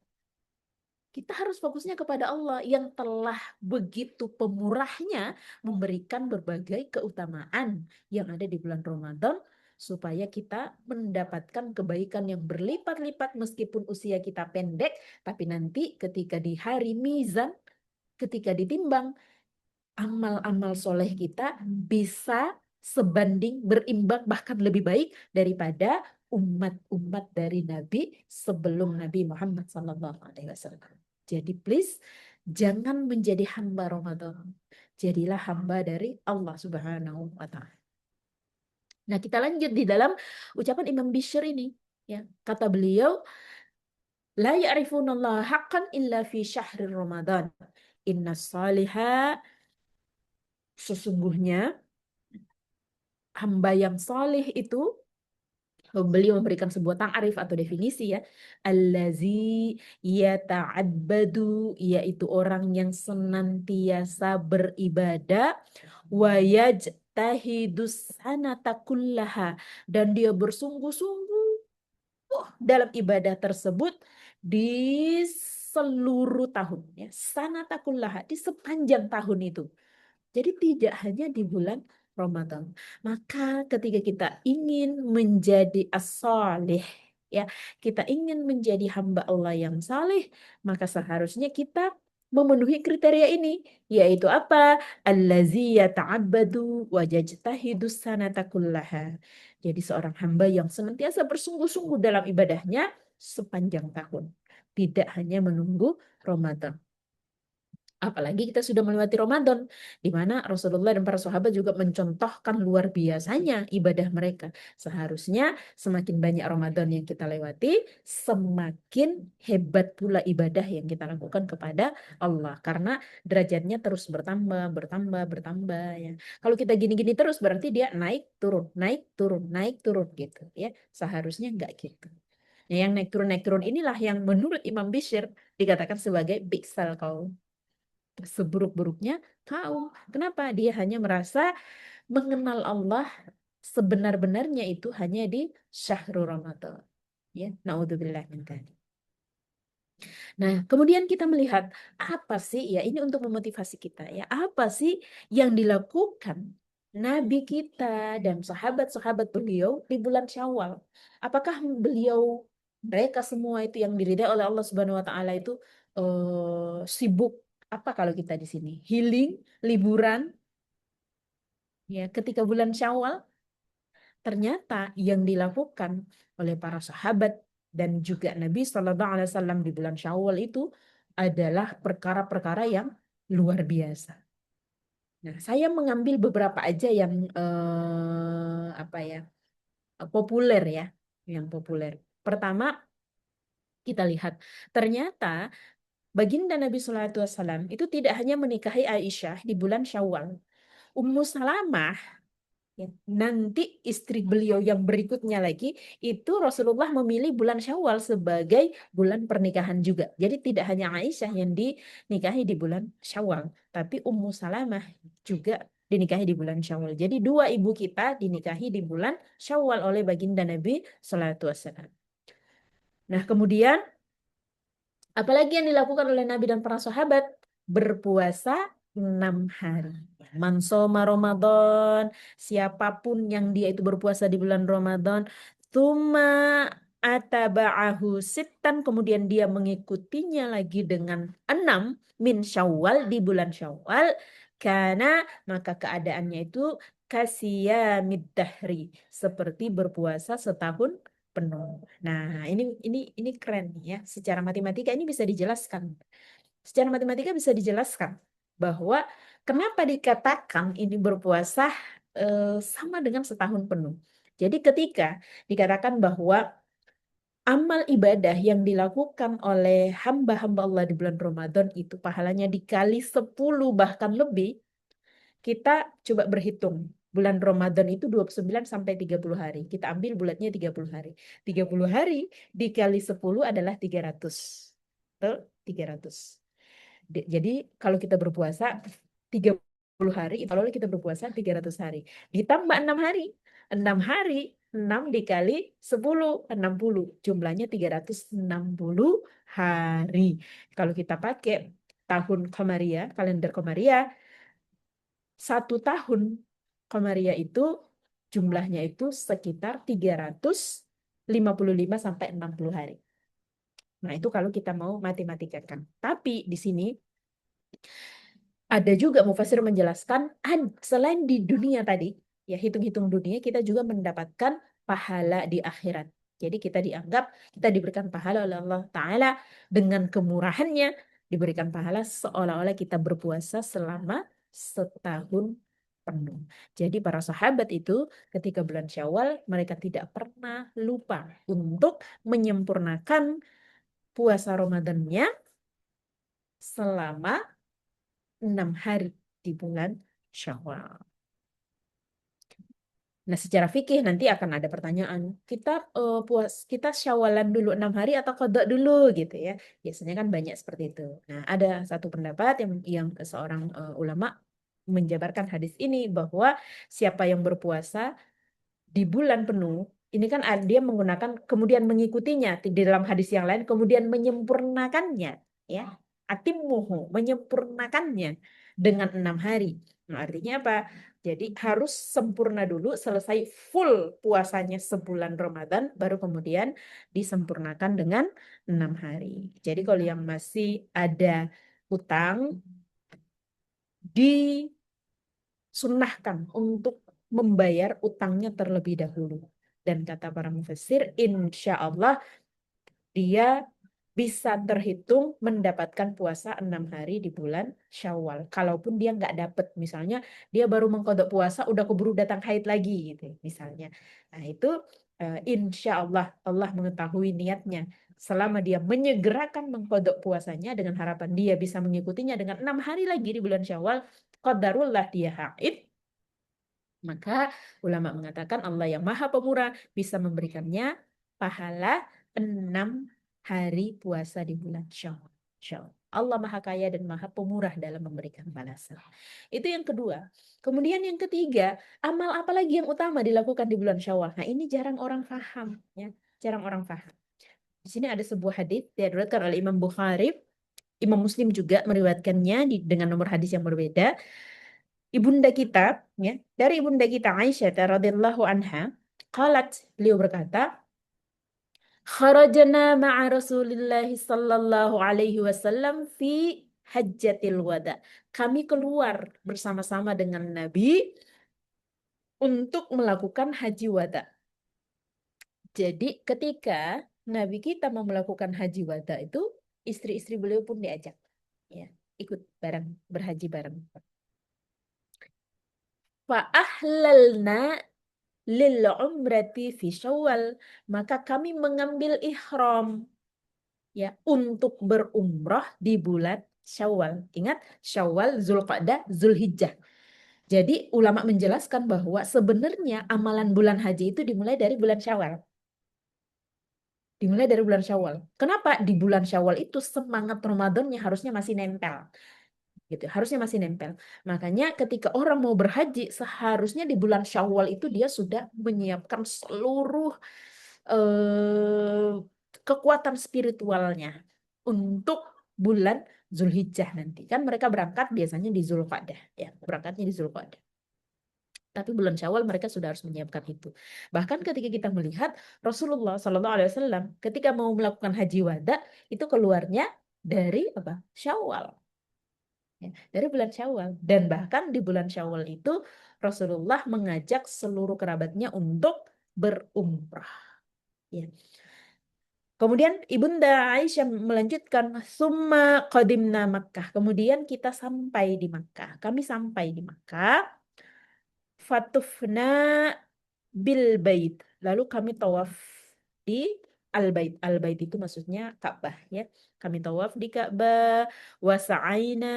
Kita harus fokusnya kepada Allah yang telah begitu pemurahnya memberikan berbagai keutamaan yang ada di bulan Ramadan supaya kita mendapatkan kebaikan yang berlipat-lipat meskipun usia kita pendek, tapi nanti ketika di hari mizan, ketika ditimbang, amal-amal soleh kita bisa sebanding, berimbang, bahkan lebih baik daripada umat-umat dari Nabi sebelum Nabi Muhammad SAW. Jadi please, jangan menjadi hamba Ramadan. Jadilah hamba dari Allah Subhanahu wa Ta'ala. Nah, kita lanjut di dalam ucapan Imam Bishr ini. Ya, kata beliau, la ya'rifunallaha haqqan illa fi syahri Ramadan. Inna salihah, sesungguhnya hamba yang salih itu, beliau memberikan sebuah ta'arif atau definisi ya, allazi yata'abbadu, yaitu orang yang senantiasa beribadah, wa yajtahidus sanata kullaha, dan dia bersungguh-sungguh dalam ibadah tersebut di seluruh tahun ya, sanata kullaha, di sepanjang tahun itu. Jadi tidak hanya di bulan Ramadan. Maka ketika kita ingin menjadi as-salih, ya, kita ingin menjadi hamba Allah yang saleh, maka seharusnya kita memenuhi kriteria ini, yaitu apa? Allazi yata'abbadu wa yajtahidu sanata kullaha. Jadi seorang hamba yang senantiasa bersungguh-sungguh dalam ibadahnya sepanjang tahun, tidak hanya menunggu Ramadan. Apalagi kita sudah melewati Ramadan, di mana Rasulullah dan para sahabat juga mencontohkan luar biasanya ibadah mereka. Seharusnya semakin banyak Ramadan yang kita lewati, semakin hebat pula ibadah yang kita lakukan kepada Allah. Karena derajatnya terus bertambah, bertambah, bertambah. Ya. Kalau kita gini-gini terus, berarti dia naik, turun, naik, turun, naik, turun gitu. Ya, seharusnya enggak gitu. Yang naik turun inilah yang menurut Imam Bishr dikatakan sebagai biksal kaum. seburuk-buruknya kaum. Kenapa? Dia hanya merasa mengenal Allah sebenar-benarnya itu hanya di syahrul Ramadan. Ya, naudzubillah min dzalik. Nah, kemudian kita melihat apa sih ya ini untuk memotivasi kita ya apa sih yang dilakukan Nabi kita dan sahabat-sahabat beliau di bulan Syawal. Apakah beliau mereka semua itu yang diridai oleh Allah Subhanahu wa taala itu sibuk apa kalau kita di sini? Healing, liburan ya ketika bulan Syawal. Ternyata yang dilakukan oleh para sahabat dan juga Nabi Shallallahu Alaihi Wasallam di bulan Syawal itu adalah perkara-perkara yang luar biasa. Nah, saya mengambil beberapa aja yang apa ya populer ya, yang populer. Pertama kita lihat ternyata baginda Nabi Shallallahu Alaihi Wasallam itu tidak hanya menikahi Aisyah di bulan Syawal. Ummu Salamah ya. Nanti istri beliau yang berikutnya lagi itu Rasulullah memilih bulan Syawal sebagai bulan pernikahan juga. Jadi tidak hanya Aisyah yang dinikahi di bulan Syawal, tapi Ummu Salamah juga dinikahi di bulan Syawal. Jadi dua ibu kita dinikahi di bulan Syawal oleh baginda Nabi Sallallahu Alaihi Wasallam. Nah, kemudian apalagi yang dilakukan oleh Nabi dan para sahabat? Berpuasa 6 hari. Mansoma Ramadan, siapapun yang dia itu berpuasa di bulan Ramadan, tuma ataba'ahu sittan, kemudian dia mengikutinya lagi dengan 6 min Syawal di bulan Syawal, karena maka keadaannya itu kasiyamid dahri, seperti berpuasa setahun penuh. Nah, ini keren ya. Secara matematika ini bisa dijelaskan. Secara matematika bisa dijelaskan bahwa kenapa dikatakan ini berpuasa sama dengan setahun penuh. Jadi ketika dikatakan bahwa amal ibadah yang dilakukan oleh hamba-hamba Allah di bulan Ramadan itu pahalanya dikali 10 bahkan lebih, kita coba berhitung. Bulan Ramadan itu 29 sampai 30 hari. Kita ambil bulatnya 30 hari. 30 hari dikali 10 adalah 300. Betul? 300. Jadi kalau kita berpuasa 30 hari, kalau kita berpuasa 300 hari. Ditambah 6 hari. 6 hari, 6 dikali 10, 60. Jumlahnya 360 hari. Kalau kita pakai tahun Komariah, kalender Komariah, 1 tahun Komariah itu jumlahnya itu sekitar 355 sampai 60 hari. Nah, itu kalau kita mau matematikakan. Tapi di sini ada juga mufasir menjelaskan selain di dunia tadi, ya hitung-hitung dunia, kita juga mendapatkan pahala di akhirat. Jadi kita dianggap, kita diberikan pahala oleh Allah Ta'ala dengan kemurahannya, diberikan pahala seolah-olah kita berpuasa selama setahun penuh. Jadi para sahabat itu ketika bulan Syawal, mereka tidak pernah lupa untuk menyempurnakan puasa Ramadannya selama 6 hari di bulan Syawal. Nah, secara fikih nanti akan ada pertanyaan, kita syawalan dulu 6 hari atau qada dulu gitu ya. Biasanya kan banyak seperti itu. Nah, ada satu pendapat yang seorang ulama menjabarkan hadis ini bahwa siapa yang berpuasa di bulan penuh, ini kan dia menggunakan kemudian mengikutinya di dalam hadis yang lain, kemudian menyempurnakannya, ya, atimmuhu, menyempurnakannya dengan 6 hari. Nah, artinya apa? Jadi harus sempurna dulu, selesai full puasanya sebulan Ramadan, baru kemudian disempurnakan dengan 6 hari. Jadi kalau yang masih ada utang, disunahkan untuk membayar utangnya terlebih dahulu. Dan kata para mufassir, insya Allah dia bisa terhitung mendapatkan puasa 6 hari di bulan Syawal. Kalaupun dia nggak dapat, misalnya dia baru mengkodok puasa, udah keburu datang haid lagi, gitu misalnya. Nah itu insya Allah Allah mengetahui niatnya. Selama dia menyegerakan mengkodok puasanya dengan harapan dia bisa mengikutinya dengan 6 hari lagi di bulan Syawal, qadarullah dia haid, maka ulama mengatakan Allah yang Maha Pemurah bisa memberikannya pahala 6 hari puasa di bulan Syawal. Allah Maha Kaya dan Maha Pemurah dalam memberikan balasan. Itu yang kedua. Kemudian yang ketiga, amal apa lagi yang utama dilakukan di bulan Syawal? Nah, ini jarang orang paham, ya. Jarang orang paham. Di sini ada sebuah hadis diriwayatkan oleh Imam Bukhari, Imam Muslim juga meriwayatkannya dengan nomor hadis yang berbeda. Ibunda kita, ya, dari ibunda kita Aisyah radhiyallahu anha, qalat, beliau berkata, kharajna ma'a Rasulillah sallallahu alaihi wasallam fi hajjatil wada. Kami keluar bersama-sama dengan Nabi untuk melakukan haji wada. Jadi ketika Nabi kita mau melakukan haji wada itu, istri-istri beliau pun diajak, ya, ikut bareng, berhaji bareng. Fa'ahlalna lil umrati fi Syawal, maka kami mengambil ihram, ya, untuk berumrah di bulan Syawal. Ingat, Syawal, Zulqa'dah, Zulhijjah. Jadi ulama menjelaskan bahwa sebenarnya amalan bulan haji itu dimulai dari bulan Syawal. Dimulai dari bulan Syawal. Kenapa? Di bulan Syawal itu semangat Ramadannya harusnya masih nempel. Gitu, harusnya masih nempel. Makanya ketika orang mau berhaji, seharusnya di bulan Syawal itu dia sudah menyiapkan seluruh eh, kekuatan spiritualnya untuk bulan Zulhijjah nanti. Kan mereka berangkat biasanya di Zulqa'dah, ya, berangkatnya di Zulqa'dah. Tapi bulan Syawal mereka sudah harus menyiapkan itu. Bahkan ketika kita melihat Rasulullah Shallallahu Alaihi Wasallam ketika mau melakukan haji wada itu keluarnya dari apa? Syawal, ya, dari bulan Syawal. Dan bahkan di bulan Syawal itu Rasulullah mengajak seluruh kerabatnya untuk berumrah. Ya. Kemudian Ibunda Aisyah melanjutkan, summa qadimna Makkah. Kemudian kita sampai di Makkah. Kami sampai di Makkah. Fatufna bil bait. Lalu kami tawaf di al-bait. Al-bait itu maksudnya Ka'bah, ya. Kami tawaf di Ka'bah, wasa'aina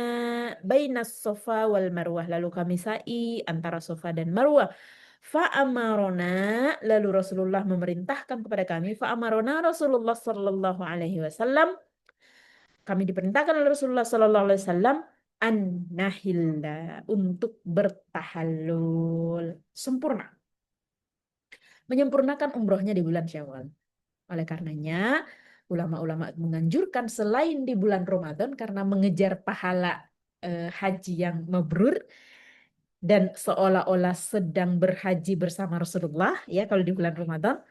bainas Safa wal Marwah. Lalu kami sa'i antara Safa dan Marwah. Fa'amarona, lalu Rasulullah memerintahkan kepada kami, fa'amarona Rasulullah sallallahu alaihi wasallam, kami diperintahkan oleh Rasulullah sallallahu alaihi wasallam an nahilla, untuk bertahallul sempurna, menyempurnakan umrohnya di bulan Syawal. Oleh karenanya, ulama-ulama menganjurkan selain di bulan Ramadan karena mengejar pahala haji yang mabrur dan seolah-olah sedang berhaji bersama Rasulullah, ya, kalau di bulan Ramadan.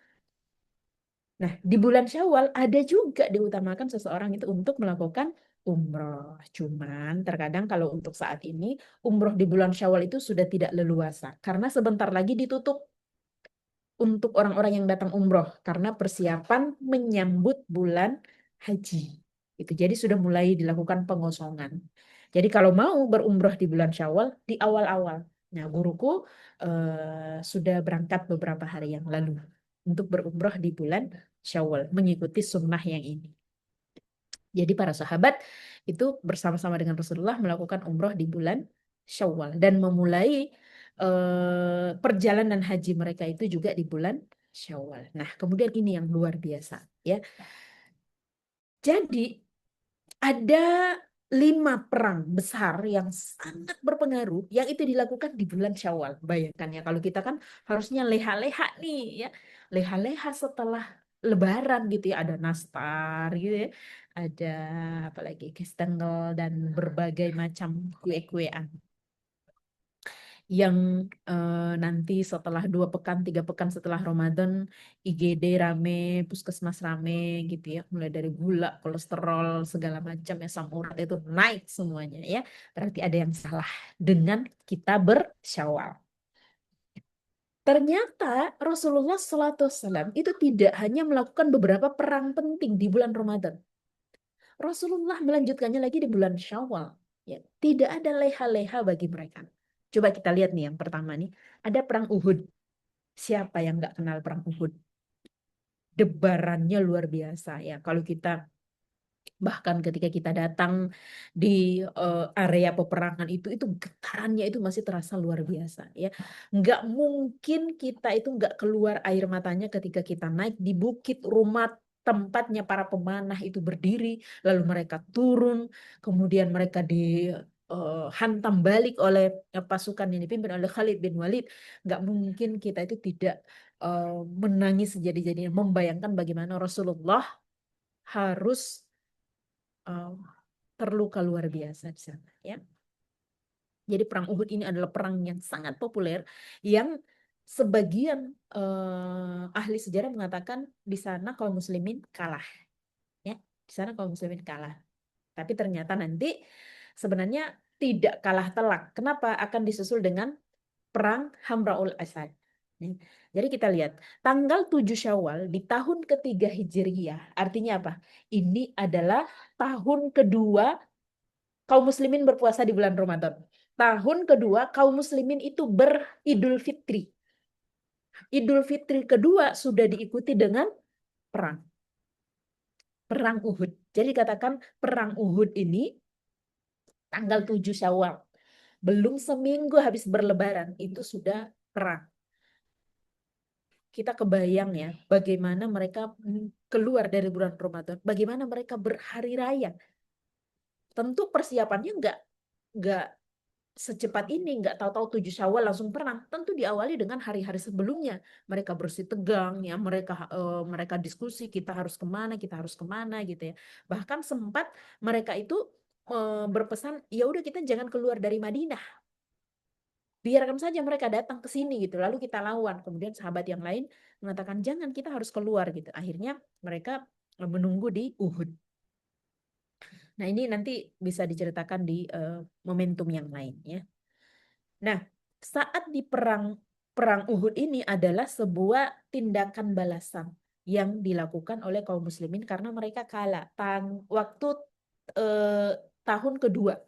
Nah, di bulan Syawal ada juga diutamakan seseorang itu untuk melakukan umroh. Cuman terkadang kalau untuk saat ini umroh di bulan Syawal itu sudah tidak leluasa karena sebentar lagi ditutup untuk orang-orang yang datang umroh karena persiapan menyambut bulan haji. Itu jadi sudah mulai dilakukan pengosongan. Jadi kalau mau berumroh di bulan Syawal di awal-awal. Nah, guruku sudah berangkat beberapa hari yang lalu untuk berumroh di bulan Syawal mengikuti sunnah yang ini. Jadi para sahabat itu bersama-sama dengan Rasulullah melakukan umroh di bulan Syawal dan memulai perjalanan haji mereka itu juga di bulan Syawal. Nah, kemudian ini yang luar biasa, ya. Jadi ada 5 perang besar yang sangat berpengaruh yang itu dilakukan di bulan Syawal. Bayangkan ya, kalau kita kan harusnya leha-leha nih, ya, leha-leha setelah Lebaran gitu ya, ada nastar gitu ya, ada apalagi kastengel dan berbagai macam kue-kuean yang nanti setelah 2 pekan, 3 pekan setelah Ramadan, IGD rame, puskesmas rame gitu ya, mulai dari gula, kolesterol, segala macam ya, asam urat itu naik semuanya ya. Berarti ada yang salah dengan kita bersyawal. Ternyata Rasulullah SAW itu tidak hanya melakukan beberapa perang penting di bulan Ramadan. Rasulullah melanjutkannya lagi di bulan Syawal. Ya, tidak ada leha-leha bagi mereka. Coba kita lihat nih yang pertama nih. Ada perang Uhud. Siapa yang nggak kenal perang Uhud? Debarannya luar biasa ya. Kalau kita bahkan ketika kita datang di area peperangan itu getarannya itu masih terasa luar biasa ya. Nggak mungkin kita itu nggak keluar air matanya ketika kita naik di Bukit Rumat tempatnya para pemanah itu berdiri, lalu mereka turun, kemudian mereka dihantam balik oleh pasukan yang dipimpin oleh Khalid bin Walid. Nggak mungkin kita itu tidak menangis sejadi-jadinya, membayangkan bagaimana Rasulullah harus eh, terluka luar biasa di sana, ya. Jadi perang Uhud ini adalah perang yang sangat populer, yang sebagian ahli sejarah mengatakan di sana kaum muslimin kalah, ya. Di sana kaum muslimin kalah. Tapi ternyata nanti sebenarnya tidak kalah telak. Kenapa? Akan disusul dengan perang Hamraul Asad. Ya. Jadi kita lihat tanggal 7 Syawal di tahun ketiga Hijriyah. Artinya apa? Ini adalah tahun kedua kaum muslimin berpuasa di bulan Ramadan. Tahun kedua kaum muslimin itu beridul fitri. Idul fitri kedua sudah diikuti dengan perang. Perang Uhud. Jadi katakan perang Uhud ini tanggal 7 Syawal. Belum seminggu habis berlebaran itu sudah perang. Kita kebayang ya bagaimana mereka keluar dari bulan Ramadan. Bagaimana mereka berhari raya. Tentu persiapannya nggak secepat ini, nggak tahu-tahu 7 Syawal langsung perang. Tentu diawali dengan hari-hari sebelumnya. Mereka bersih tegang, ya, mereka diskusi kita harus kemana gitu ya. Bahkan sempat mereka itu berpesan, ya udah kita jangan keluar dari Madinah, biarkan saja mereka datang ke sini gitu, lalu kita lawan. Kemudian sahabat yang lain mengatakan jangan, kita harus keluar gitu. Akhirnya mereka menunggu di Uhud. Nah ini nanti bisa diceritakan di momentum yang lain ya. Nah, saat di perang Uhud ini adalah sebuah tindakan balasan yang dilakukan oleh kaum muslimin karena mereka kalah. Waktu eh, tahun kedua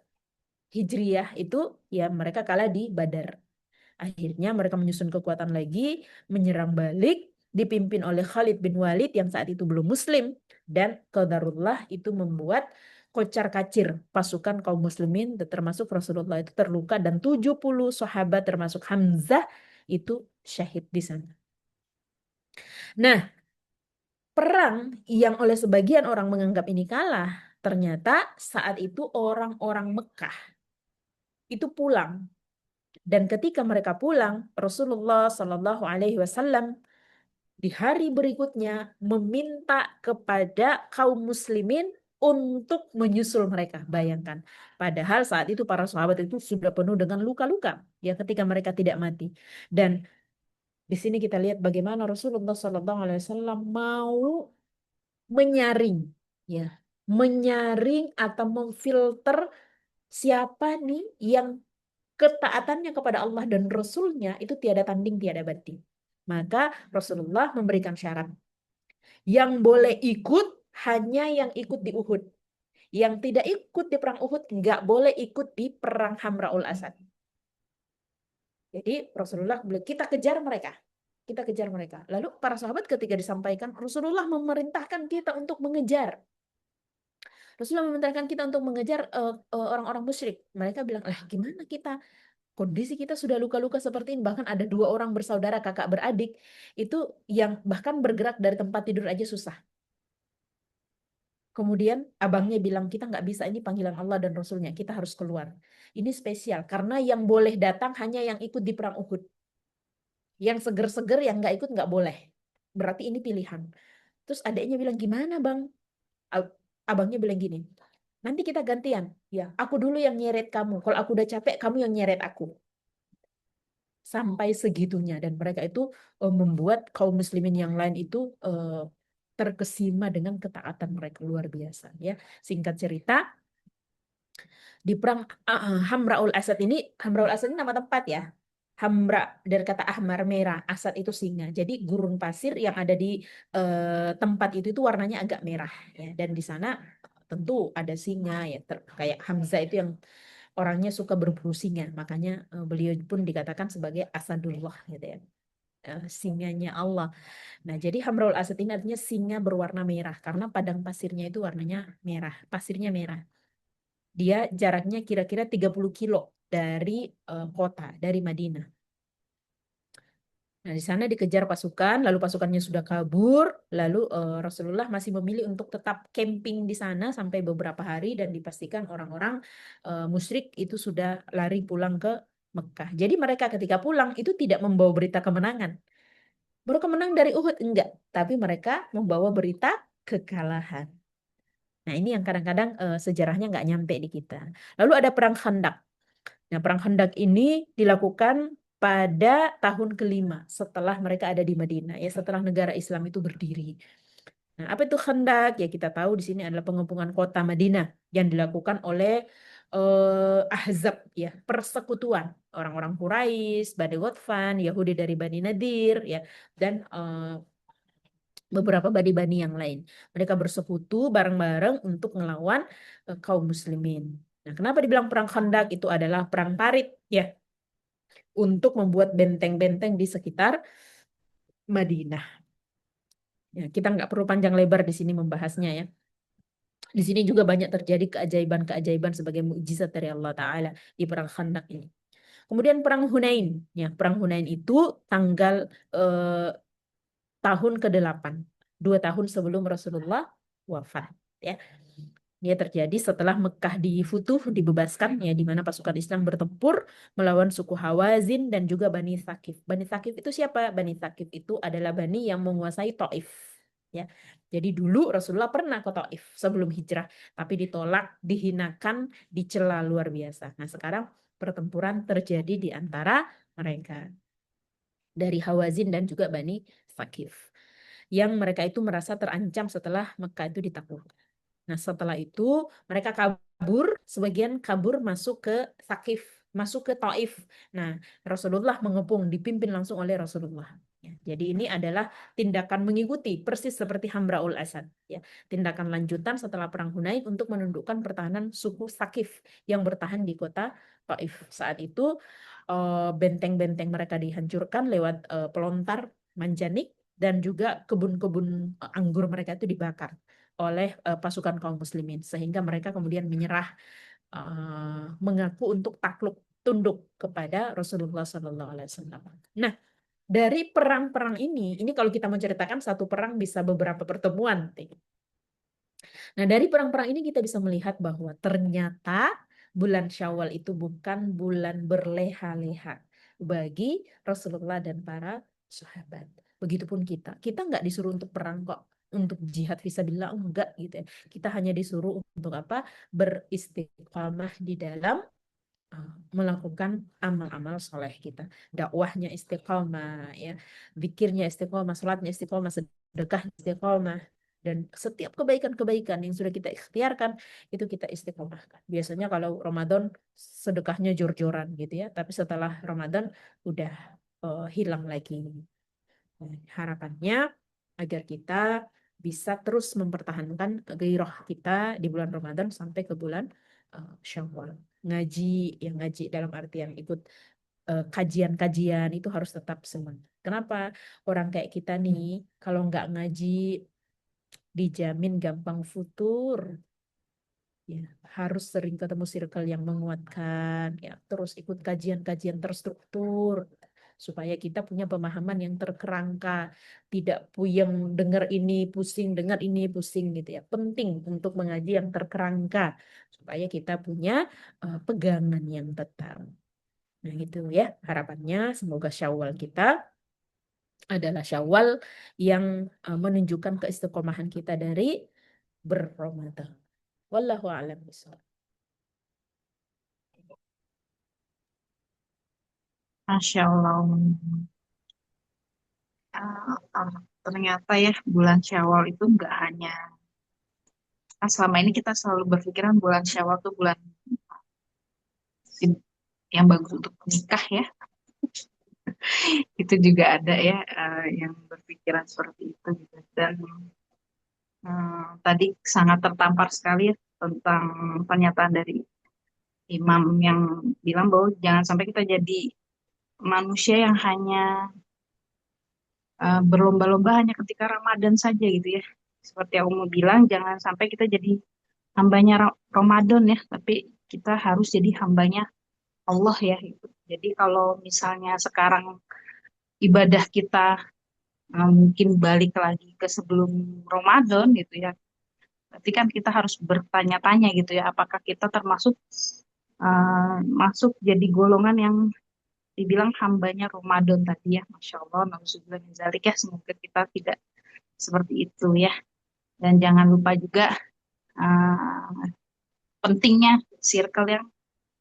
Hijriyah itu ya mereka kalah di Badar. Akhirnya mereka menyusun kekuatan lagi, menyerang balik, dipimpin oleh Khalid bin Walid yang saat itu belum muslim. Dan qadarullah itu membuat kocar-kacir pasukan kaum muslimin, termasuk Rasulullah itu terluka, dan 70 sahabat termasuk Hamzah itu syahid di sana. Nah, perang yang oleh sebagian orang menganggap ini kalah, ternyata saat itu orang-orang Mekah itu pulang. Dan ketika mereka pulang, Rasulullah Shallallahu Alaihi Wasallam di hari berikutnya meminta kepada kaum muslimin untuk menyusul mereka. Bayangkan. Padahal saat itu para sahabat itu sudah penuh dengan luka-luka ya ketika mereka tidak mati. Dan di sini kita lihat bagaimana Rasulullah Shallallahu Alaihi Wasallam mau menyaring ya, menyaring atau memfilter siapa nih yang ketaatannya kepada Allah dan Rasul-Nya itu tiada tanding, tiada banding. Maka Rasulullah memberikan syarat. Yang boleh ikut hanya yang ikut di Uhud. Yang tidak ikut di perang Uhud nggak boleh ikut di perang Hamraul Asad. Jadi Rasulullah bilang, kita kejar mereka. Kita kejar mereka. Lalu para sahabat ketika disampaikan, Rasulullah memerintahkan kita untuk mengejar. Rasulullah memerintahkan kita untuk mengejar orang-orang musyrik. Mereka bilang, lah gimana kita? Kondisi kita sudah luka-luka seperti ini. Bahkan ada 2 orang bersaudara, kakak beradik. Itu yang bahkan bergerak dari tempat tidur aja susah. Kemudian abangnya bilang, kita nggak bisa, ini panggilan Allah dan Rasulnya, kita harus keluar. Ini spesial, karena yang boleh datang hanya yang ikut di perang Uhud. Yang seger-seger, yang nggak ikut nggak boleh. Berarti ini pilihan. Terus adiknya bilang, gimana bang? Abangnya bilang gini, nanti kita gantian. Ya, aku dulu yang nyeret kamu. Kalau aku udah capek, kamu yang nyeret aku. Sampai segitunya. Dan mereka itu membuat kaum muslimin yang lain itu terkesima dengan ketaatan mereka luar biasa. Ya, singkat cerita, di perang Hamraul Asad ini, Hamraul Asad ini nama tempat ya. Hamra dari kata ahmar merah, Asad itu singa. Jadi gurun pasir yang ada di tempat itu warnanya agak merah ya. Dan di sana tentu ada singa ya, kayak Hamzah itu yang orangnya suka berburu singa. Makanya beliau pun dikatakan sebagai Asadullah gitu ya. Singanya Allah. Nah, jadi Hamraul Asad ini artinya singa berwarna merah karena padang pasirnya itu warnanya merah, pasirnya merah. Dia jaraknya kira-kira 30 kilo dari kota, dari Madinah. Nah, di sana dikejar pasukan, lalu pasukannya sudah kabur, lalu Rasulullah masih memilih untuk tetap camping di sana sampai beberapa hari dan dipastikan orang-orang musyrik itu sudah lari pulang ke Mekah. Jadi mereka ketika pulang itu tidak membawa berita kemenangan. Mereka menang dari Uhud enggak, tapi mereka membawa berita kekalahan. Nah, ini yang kadang-kadang sejarahnya nggak nyampe di kita. Lalu ada perang Khandaq. Nah, perang Khandaq ini dilakukan pada tahun kelima setelah mereka ada di Madinah, ya setelah negara Islam itu berdiri. Nah, apa itu Khandaq? Ya kita tahu di sini adalah pengepungan kota Madinah yang dilakukan oleh Ahzab, ya persekutuan orang-orang Quraisy, Bani Ghatfan, Yahudi dari Bani Nadir, ya dan beberapa bani-bani yang lain. Mereka bersekutu bareng-bareng untuk melawan kaum muslimin. Nah, kenapa dibilang perang Khandaq? Itu adalah perang parit, ya, untuk membuat benteng-benteng di sekitar Madinah. Ya, kita nggak perlu panjang lebar di sini membahasnya ya. Di sini juga banyak terjadi keajaiban-keajaiban sebagai mukjizat dari Allah Ta'ala di perang Khandaq ini. Kemudian perang Hunain. Ya, perang Hunain itu tanggal eh, tahun ke-8, 2 tahun sebelum Rasulullah wafat. Ya, dia terjadi setelah Mekah difutuh, dibebaskan, ya, di mana pasukan Islam bertempur melawan suku Hawazin dan juga Bani Thaqif. Bani Thaqif itu siapa? Bani Thaqif itu adalah Bani yang menguasai Taif. Ya, jadi dulu Rasulullah pernah ke Taif sebelum hijrah, tapi ditolak, dihinakan, dicela luar biasa. Nah, sekarang pertempuran terjadi di antara mereka dari Hawazin dan juga Bani Thaqif, yang mereka itu merasa terancam setelah Mekah itu ditaklukkan. Nah, setelah itu mereka kabur, sebagian kabur masuk ke Thaqif, masuk ke Taif. Nah, Rasulullah mengepung, dipimpin langsung oleh Rasulullah. Ya, jadi ini adalah tindakan mengikuti persis seperti Hamraul Asad. Ya, tindakan lanjutan setelah perang Hunain untuk menundukkan pertahanan suku Thaqif yang bertahan di kota Taif. Saat itu benteng-benteng mereka dihancurkan lewat pelontar manjanik dan juga kebun-kebun anggur mereka itu dibakar oleh pasukan kaum muslimin sehingga mereka kemudian menyerah, mengaku untuk takluk tunduk kepada Rasulullah Sallallahu Alaihi Wasallam. Nah, dari perang-perang ini kalau kita menceritakan satu perang bisa beberapa pertemuan. Nah, dari perang-perang ini kita bisa melihat bahwa ternyata bulan Syawal itu bukan bulan berleha-leha bagi Rasulullah dan para sahabat. Begitupun kita. Kita nggak disuruh untuk perang kok, untuk jihad fisabilillah enggak gitu ya. Kita hanya disuruh untuk apa? Beristiqamah di dalam melakukan amal-amal soleh kita. Dakwahnya istiqomah, ya, zikirnya istiqomah, salatnya istiqomah, sedekah istiqomah, dan setiap kebaikan-kebaikan yang sudah kita ikhtiarkan itu kita istiqomahkan. Biasanya kalau Ramadan sedekahnya jor-joran gitu ya, tapi setelah Ramadan udah hilang lagi. Nah, harapannya agar kita bisa terus mempertahankan gairah kita di bulan Ramadan sampai ke bulan Syawal. Ngaji, yang ngaji dalam artian ikut kajian-kajian itu harus tetap semangat. Kenapa? Orang kayak kita nih, kalau nggak ngaji, dijamin gampang futur. Ya, harus sering ketemu circle yang menguatkan, ya, terus ikut kajian-kajian terstruktur supaya kita punya pemahaman yang terkerangka, tidak puyeng dengar ini pusing, dengar ini pusing gitu ya. Penting untuk mengaji yang terkerangka supaya kita punya pegangan yang tetap. Nah, gitu ya harapannya. Semoga Syawal kita adalah Syawal yang menunjukkan keistiqomahan kita dari berRamadan. Wallahu a'lam bishawab. Masya Allah. Ternyata ya bulan Syawal itu nggak hanya, kan selama ini kita selalu berpikiran bulan Syawal tuh bulan yang bagus untuk menikah ya. Itu juga ada ya yang berpikiran seperti itu gitu. Dan tadi sangat tertampar sekali ya tentang pernyataan dari imam yang bilang bahwa jangan sampai kita jadi manusia yang hanya berlomba-lomba hanya ketika Ramadan saja gitu ya. Seperti yang Umu bilang, jangan sampai kita jadi hambanya Ramadan ya, tapi kita harus jadi hambanya Allah ya. Gitu. Jadi kalau misalnya sekarang ibadah kita mungkin balik lagi ke sebelum Ramadan gitu ya. Berarti kan kita harus bertanya-tanya gitu ya, apakah kita termasuk masuk jadi golongan yang dibilang hambanya Ramadan tadi ya. Masya Allah, nauzubillah min dzalik ya. Semoga kita tidak seperti itu ya. Dan jangan lupa juga uh, pentingnya circle yang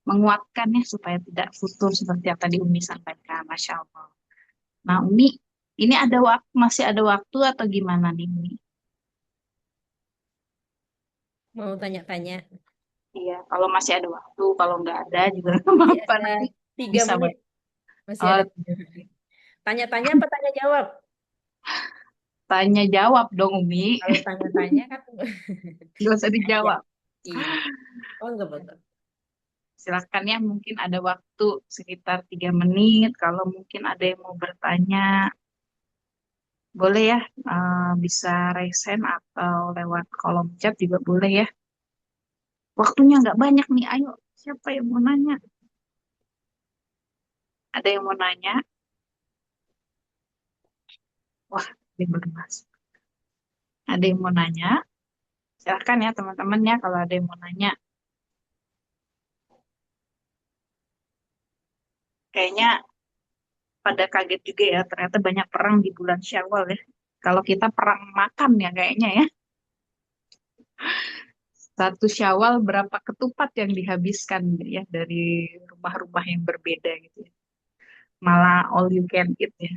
menguatkan ya supaya tidak futur seperti yang tadi Umi sampaikan. Masya Allah. Nah, Umi, ini ada waktu, masih ada waktu atau gimana nih, Umi? Mau tanya-tanya? Iya, kalau masih ada waktu, kalau nggak ada juga nggak Masih apa-apa ada nanti 3 menit. bisa. Masih Oh, ada 3 menit. Tanya-tanya apa tanya jawab? tanya jawab dong, Umi. Kalau tanya-tanya kan Nggak usah aja. dijawab. Iya. Oh, enggak betul. Silakan ya, mungkin ada waktu sekitar 3 menit. Kalau mungkin ada yang mau bertanya, boleh ya, bisa resen atau lewat kolom chat juga boleh ya. Waktunya nggak banyak nih, ayo. Siapa yang mau nanya? Ada yang mau nanya? Wah, ini belum masuk. Ada yang mau nanya? Silakan ya teman-teman ya, kalau ada yang mau nanya. Kayaknya pada kaget juga ya, ternyata banyak perang di bulan Syawal ya. Kalau kita perang makan ya kayaknya ya. Satu Syawal berapa ketupat yang dihabiskan ya dari rumah-rumah yang berbeda gitu ya. Malah all you can eat ya.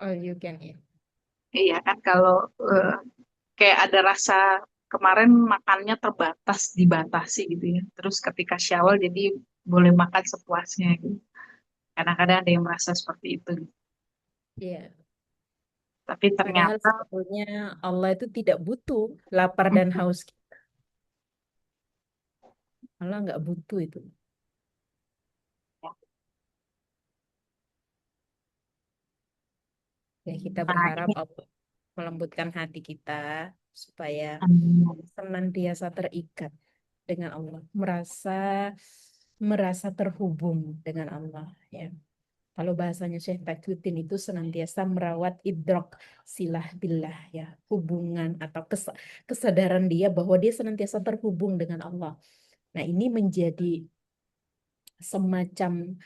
All you can eat. Iya kan kalau eh, kayak ada rasa kemarin makannya terbatas, dibatasi gitu ya. Terus ketika Syawal jadi boleh makan sepuasnya gitu. Kadang-kadang ada yang merasa seperti itu. Iya. Tapi Padahal ternyata sebetulnya Allah itu tidak butuh lapar dan haus kita. Allah nggak butuh itu. Ya, kita nah berharap ini Allah melembutkan hati kita supaya em, senantiasa terikat dengan Allah, merasa merasa terhubung dengan Allah. Ya. Kalau bahasanya Syekh Tajuddin itu senantiasa merawat idrok silah billah ya, hubungan atau kesadaran dia bahwa dia senantiasa terhubung dengan Allah. Nah, ini menjadi semacam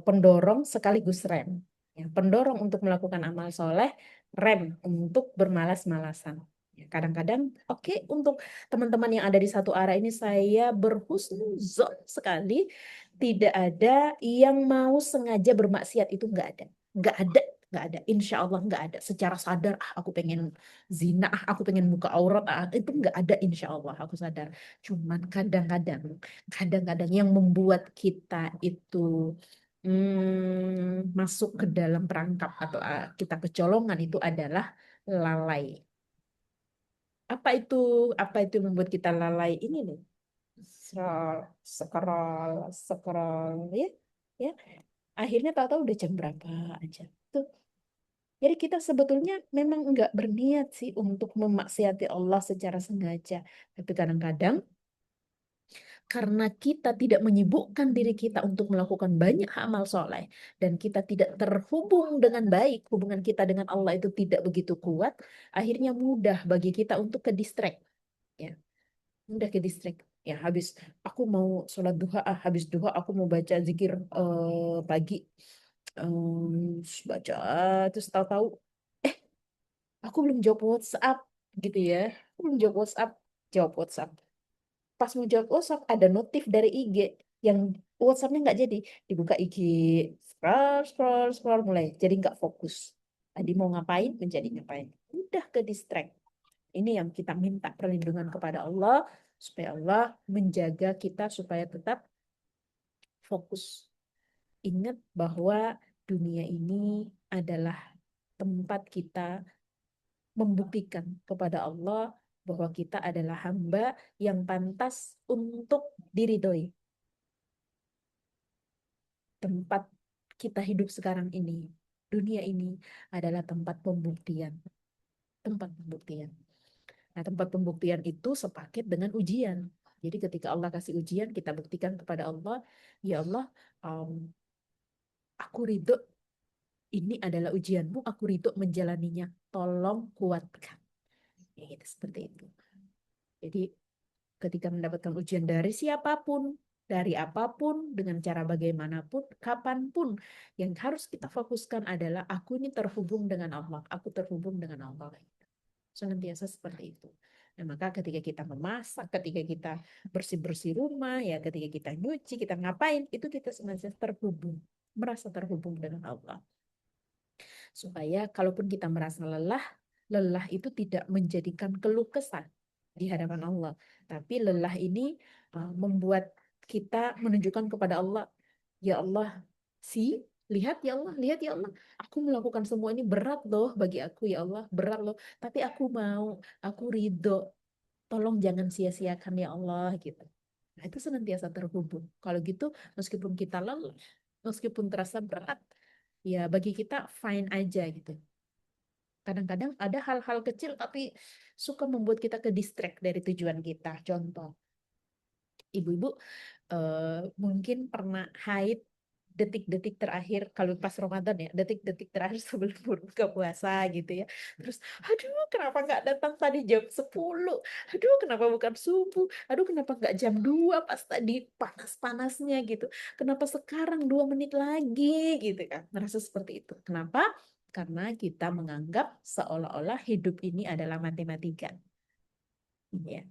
pendorong sekaligus rem. Ya, pendorong untuk melakukan amal soleh, rem untuk bermalas-malasan. Ya, kadang-kadang, oke, untuk teman-teman yang ada di satu arah ini, saya berhusnuzon sekali. Tidak ada yang mau sengaja bermaksiat, itu nggak ada. Nggak ada. Nggak ada. Insya Allah nggak ada. Secara sadar, aku pengen zina, aku pengen buka aurat, itu nggak ada insya Allah, aku sadar. Cuman kadang-kadang yang membuat kita itu masuk ke dalam perangkap atau kita kecolongan itu adalah lalai. Apa itu? Apa itu yang membuat kita lalai? Ini nih, scroll, scroll, scroll, ya, ya. Akhirnya tahu-tahu udah jam berapa aja. Tuh. Jadi kita sebetulnya memang nggak berniat sih untuk memaksiati Allah secara sengaja. Tapi kadang-kadang karena kita tidak menyibukkan diri kita untuk melakukan banyak amal soleh dan kita tidak terhubung dengan baik, hubungan kita dengan Allah itu tidak begitu kuat, akhirnya mudah bagi kita untuk ke distract, ya, mudah ke distract. Ya, habis aku mau sholat duha, habis duha aku mau baca zikir pagi, baca terus tahu-tahu aku belum jawab WhatsApp gitu ya, aku belum jawab WhatsApp, jawab WhatsApp. Pas mau jawab WhatsApp ada notif dari IG yang WhatsAppnya nggak jadi dibuka IG, scroll scroll scroll mulai jadi nggak fokus, tadi mau ngapain menjadi ngapain, udah ke distract. Ini yang kita minta perlindungan kepada Allah supaya Allah menjaga kita supaya tetap fokus. Ingat bahwa dunia ini adalah tempat kita membuktikan kepada Allah bahwa kita adalah hamba yang pantas untuk diridhoi. Tempat kita hidup sekarang ini, dunia ini adalah tempat pembuktian. Tempat pembuktian. Nah, tempat pembuktian itu sepaket dengan ujian. Jadi ketika Allah kasih ujian, kita buktikan kepada Allah, ya Allah, um, Aku ridho, ini adalah ujianmu, aku ridho menjalaninya. Tolong kuatkan. Ya, gitu, seperti itu. Jadi ketika mendapatkan ujian dari siapapun, dari apapun, dengan cara bagaimanapun, kapanpun, yang harus kita fokuskan adalah aku ini terhubung dengan Allah. Aku terhubung dengan Allah. Senantiasa seperti itu. Nah, maka ketika kita memasak, ketika kita bersih-bersih rumah, ya ketika kita nyuci, kita ngapain, itu kita senantiasa terhubung, merasa terhubung dengan Allah. Supaya kalaupun kita merasa lelah, lelah itu tidak menjadikan keluh kesah di hadapan Allah. Tapi lelah ini membuat kita menunjukkan kepada Allah, ya Allah, lihat ya Allah, lihat ya Allah, aku melakukan semua ini berat loh bagi aku ya Allah, berat loh. Tapi aku mau, aku ridho. Tolong jangan sia-siakan ya Allah gitu. Nah, itu senantiasa terhubung. Kalau gitu, meskipun kita lelah, meskipun terasa berat, ya bagi kita fine aja gitu. Kadang-kadang ada hal-hal kecil tapi suka membuat kita ke distract dari tujuan kita. Contoh, ibu-ibu mungkin pernah haid detik-detik terakhir kalau pas Ramadan ya, detik-detik terakhir sebelum berbuka puasa gitu ya. Terus, aduh kenapa nggak datang tadi jam 10? Aduh kenapa bukan subuh? Aduh kenapa nggak jam 2 pas tadi panas-panasnya gitu? Kenapa sekarang 2 menit lagi gitu kan? Merasa seperti itu. Kenapa? Karena kita menganggap seolah-olah hidup ini adalah matematika. Ya,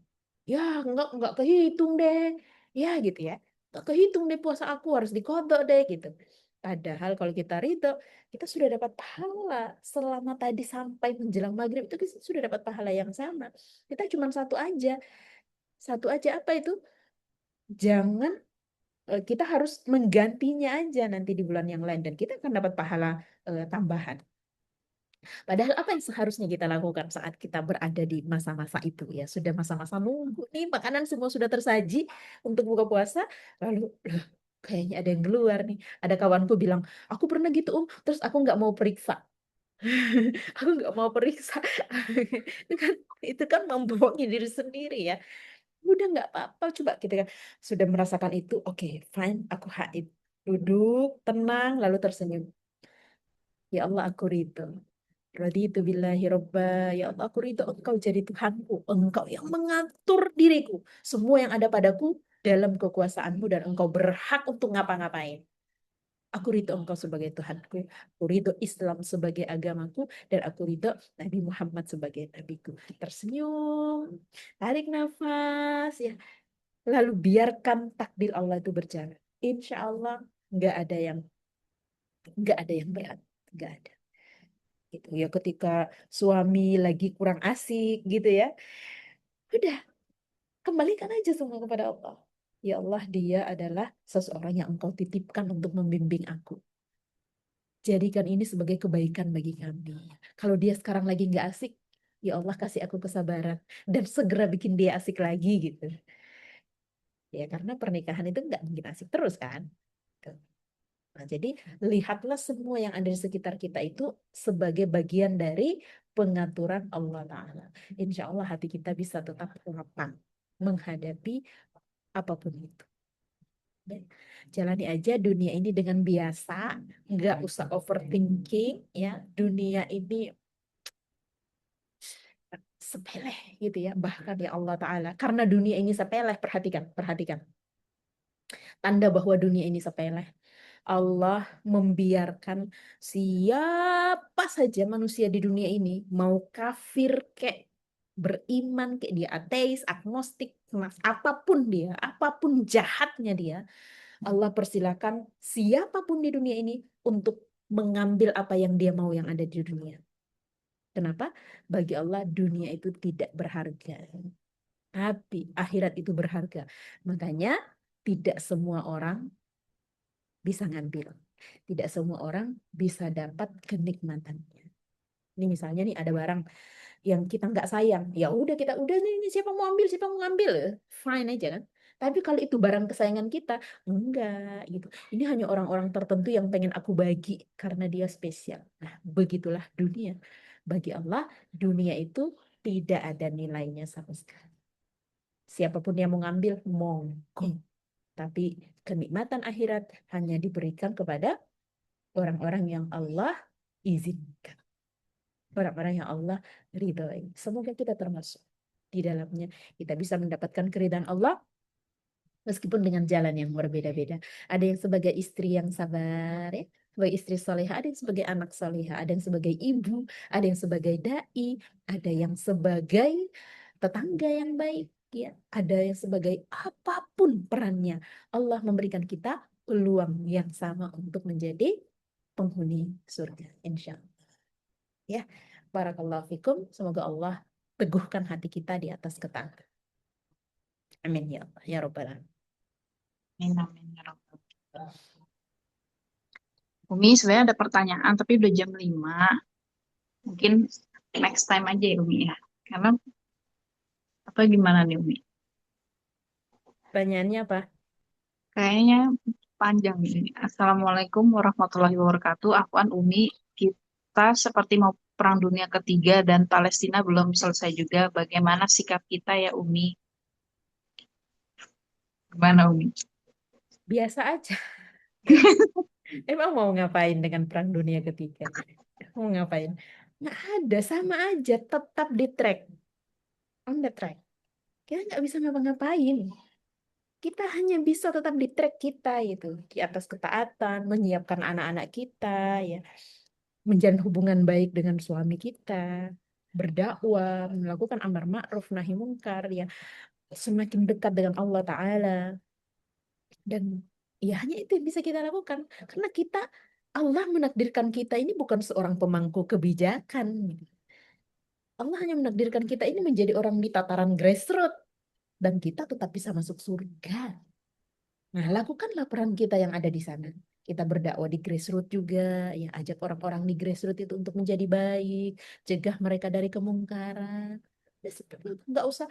ya nggak kehitung deh, ya gitu ya, nggak kehitung deh puasa aku harus dikodok deh gitu. Padahal kalau kita ridho, kita sudah dapat pahala selama tadi sampai menjelang maghrib itu kita sudah dapat pahala yang sama. Kita cuma satu aja apa itu? Jangan kita harus menggantinya aja nanti di bulan yang lain dan kita akan dapat pahala tambahan. Padahal apa yang seharusnya kita lakukan saat kita berada di masa-masa itu ya, sudah masa-masa nunggu nih makanan semua sudah tersaji untuk buka puasa, lalu "Loh, kayaknya ada yang keluar nih." Ada kawanku bilang, "Aku pernah gitu, terus aku nggak mau periksa." Aku nggak mau periksa. Itu kan membohongi diri sendiri ya. Udah nggak apa-apa, coba kita kan sudah merasakan itu, oke, fine, aku haid. Duduk, tenang, lalu tersenyum. Ya Allah, aku ridho. Raditu billahi robba. Ya Allah, aku ridho Engkau jadi Tuhanku. Engkau yang mengatur diriku. Semua yang ada padaku dalam kekuasaanmu dan Engkau berhak untuk ngapa-ngapain. Aku ridho Engkau sebagai Tuhanku. Aku ridho Islam sebagai agamaku. Dan aku ridho Nabi Muhammad sebagai nabiku. Tersenyum. Tarik nafas. Ya. Lalu biarkan takdir Allah itu berjalan. Insya Allah nggak ada yang berat. Nggak ada. Gitu ya, ketika suami lagi kurang asik gitu ya, udah kembalikan aja semua kepada Allah. Ya Allah, dia adalah seseorang yang engkau titipkan untuk membimbing aku, jadikan ini sebagai kebaikan bagi kami. Kalau dia sekarang lagi nggak asik, ya Allah kasih aku kesabaran dan segera bikin dia asik lagi gitu ya, karena pernikahan itu nggak mungkin asik terus kan. Nah, jadi lihatlah semua yang ada di sekitar kita itu sebagai bagian dari pengaturan Allah Ta'ala. Insya Allah hati kita bisa tetap lapang menghadapi apapun itu. Dan jalani aja dunia ini dengan biasa, nggak usah overthinking ya. Dunia ini sepele gitu ya. Bahkan ya Allah Ta'ala, karena dunia ini sepele, perhatikan, perhatikan. Tanda bahwa dunia ini sepele. Allah membiarkan siapa saja manusia di dunia ini, mau kafir kek, beriman kek, dia ateis, agnostik, mas apapun dia, apapun jahatnya dia, Allah persilakan siapapun di dunia ini untuk mengambil apa yang dia mau yang ada di dunia. Kenapa? Bagi Allah dunia itu tidak berharga, tapi akhirat itu berharga. Makanya tidak semua orang bisa ngambil. Tidak semua orang bisa dapat kenikmatannya. Ini misalnya nih ada barang yang kita nggak sayang, ya udah kita udah nih siapa mau ambil siapa mau ngambil, fine aja kan. Tapi kalau itu barang kesayangan kita, enggak gitu. Ini hanya orang-orang tertentu yang pengen aku bagi karena dia spesial. Nah, begitulah dunia. Bagi Allah, dunia itu tidak ada nilainya sama sekali. Siapapun yang mau ngambil, monggo. Tapi kenikmatan akhirat hanya diberikan kepada orang-orang yang Allah izinkan, orang-orang yang Allah ridhoi. Semoga kita termasuk di dalamnya. Kita bisa mendapatkan keridhaan Allah meskipun dengan jalan yang berbeda-beda. Ada yang sebagai istri yang sabar, ya, sebagai istri soleha, ada yang sebagai anak soleha, ada yang sebagai ibu, ada yang sebagai dai, ada yang sebagai tetangga yang baik, ya, ada yang sebagai apapun perannya. Allah memberikan kita peluang yang sama untuk menjadi penghuni surga, insya Allah. Ya, barakallahu fikum. Semoga Allah teguhkan hati kita di atas ketaatan. Amin ya Allah, ya Rabbal alamin. Amin, amin, ya Rabbal. Umi, sebenarnya ada pertanyaan, tapi udah jam 5. Mungkin next time aja ya, Umi ya. Karena apa gimana nih, Umi? Pertanyaannya apa? Kayaknya panjang ini. Assalamualaikum warahmatullahi wabarakatuh. Afwan Umi, kita seperti mau Perang Dunia Ketiga dan Palestina belum selesai juga. Bagaimana sikap kita ya Umi? Gimana Umi? Biasa aja. Emang mau ngapain dengan Perang Dunia Ketiga? Mau ngapain? Nggak ada, sama aja. Tetap di track. On the track. Kita nggak bisa ngapa-ngapain. Kita hanya bisa tetap di track kita itu. Di atas ketaatan, menyiapkan anak-anak kita, ya, menjalin hubungan baik dengan suami kita, berdakwah, melakukan amar ma'ruf nahi mungkar, ya, semakin dekat dengan Allah Ta'ala. Dan ya hanya itu yang bisa kita lakukan. Karena kita, Allah menakdirkan kita ini bukan seorang pemangku kebijakan. Allah hanya menakdirkan kita ini menjadi orang di tataran grassroots. Dan kita tetap bisa masuk surga. Nah, lakukanlah peran kita yang ada di sana. Kita berdakwah di grassroots juga, ya, ajak orang-orang di grassroots itu untuk menjadi baik, cegah mereka dari kemungkaran. Ya, seperti itu. Nggak usah,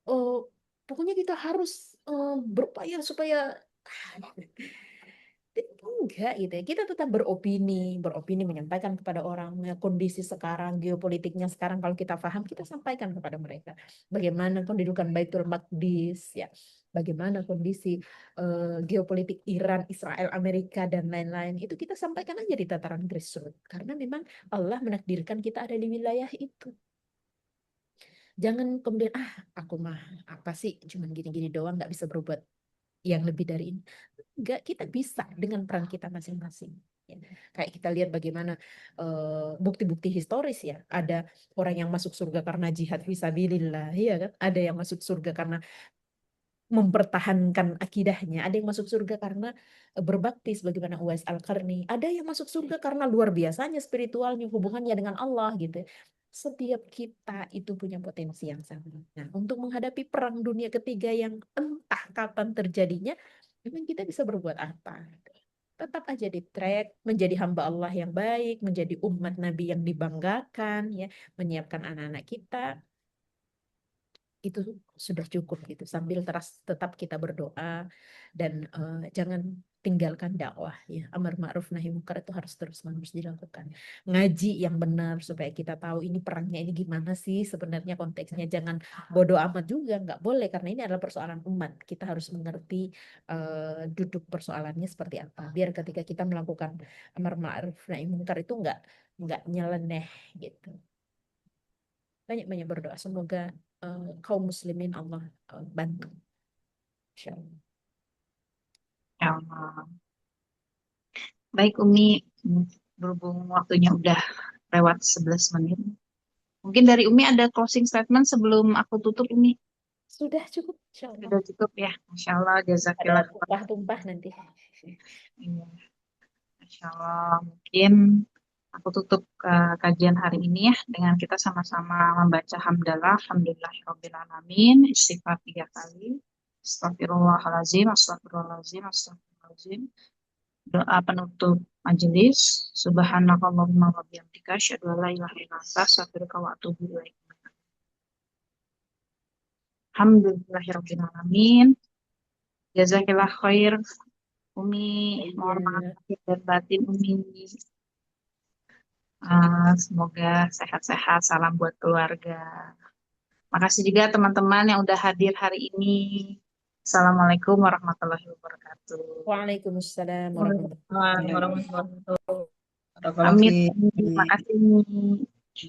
oh, pokoknya kita harus berupaya supaya enggak gitu ya. Kita tetap beropini menyampaikan kepada orang, ya, kondisi sekarang, geopolitiknya sekarang kalau kita paham, kita sampaikan kepada mereka. Bagaimana kedudukan Baitul Maqdis, ya. Bagaimana kondisi geopolitik Iran, Israel, Amerika dan lain-lain. Itu kita sampaikan aja di tataran grassroots. Karena memang Allah menakdirkan kita ada di wilayah itu. Jangan kemudian, aku mah apa sih, cuman gini-gini doang, nggak bisa berbuat yang lebih dari ini. Enggak, kita bisa dengan peran kita masing-masing. Ya. Kayak kita lihat bagaimana bukti-bukti historis, ya. Ada orang yang masuk surga karena jihad fisabilillah, ya kan? Ada yang masuk surga karena mempertahankan akidahnya. Ada yang masuk surga karena berbakti sebagaimana Uwais Al-Qarni. Ada yang masuk surga karena luar biasanya spiritualnya, hubungannya dengan Allah gitu. Setiap kita itu punya potensi yang sama. Nah, untuk menghadapi perang dunia ketiga yang entah kapan terjadinya, memang kita bisa berbuat apa? Tetap aja di track, menjadi hamba Allah yang baik, menjadi umat Nabi yang dibanggakan, ya, menyiapkan anak-anak kita, itu sudah cukup gitu, sambil tetap kita berdoa dan jangan tinggalkan dakwah, ya, amar ma'ruf nahi munkar itu harus terus menerus dilakukan, ngaji yang benar supaya kita tahu ini perangnya ini gimana sih sebenarnya konteksnya, jangan bodoh amat juga, nggak boleh, karena ini adalah persoalan umat, kita harus mengerti duduk persoalannya seperti apa, biar ketika kita melakukan amar ma'ruf nahi munkar itu nggak nyeleneh gitu. Banyak-banyak berdoa. Semoga kaum muslimin Allah bantu. Insya Allah. Ya Allah. Baik Umi, berhubung waktunya udah lewat 11 menit. Mungkin dari Umi ada closing statement sebelum aku tutup Umi. Sudah cukup, Insya Allah. Sudah cukup ya. Masya Allah, Ada jazakillah. tumpah-tumpah nanti. Iya, Masya Allah. Mungkin aku tutup kajian hari ini ya dengan kita sama-sama membaca hamdalah, alhamdulillahirabbil alamin, istighfar 3 kali. Astagfirullahalazim, astagfirullahalazim, astagfirullahalazim. Doa penutup majelis. Subhanakallahumma wa bihamdika asyhadu an la ilaha illa anta astaghfiruka wa atubu ilaik. Alhamdulillahirabbil alamin. Jazakillah khair Umi. Mohon maaf Iya. lahir dan batin Umi. Semoga sehat-sehat. Salam buat keluarga. Makasih juga teman-teman yang udah hadir hari ini. Assalamualaikum warahmatullahi wabarakatuh. Waalaikumsalam warahmatullahi Waalaikumsalam wabarakatuh. warahmatullahi wabarakatuh. Barakallahu Amit, fiik. terima kasih. Oke.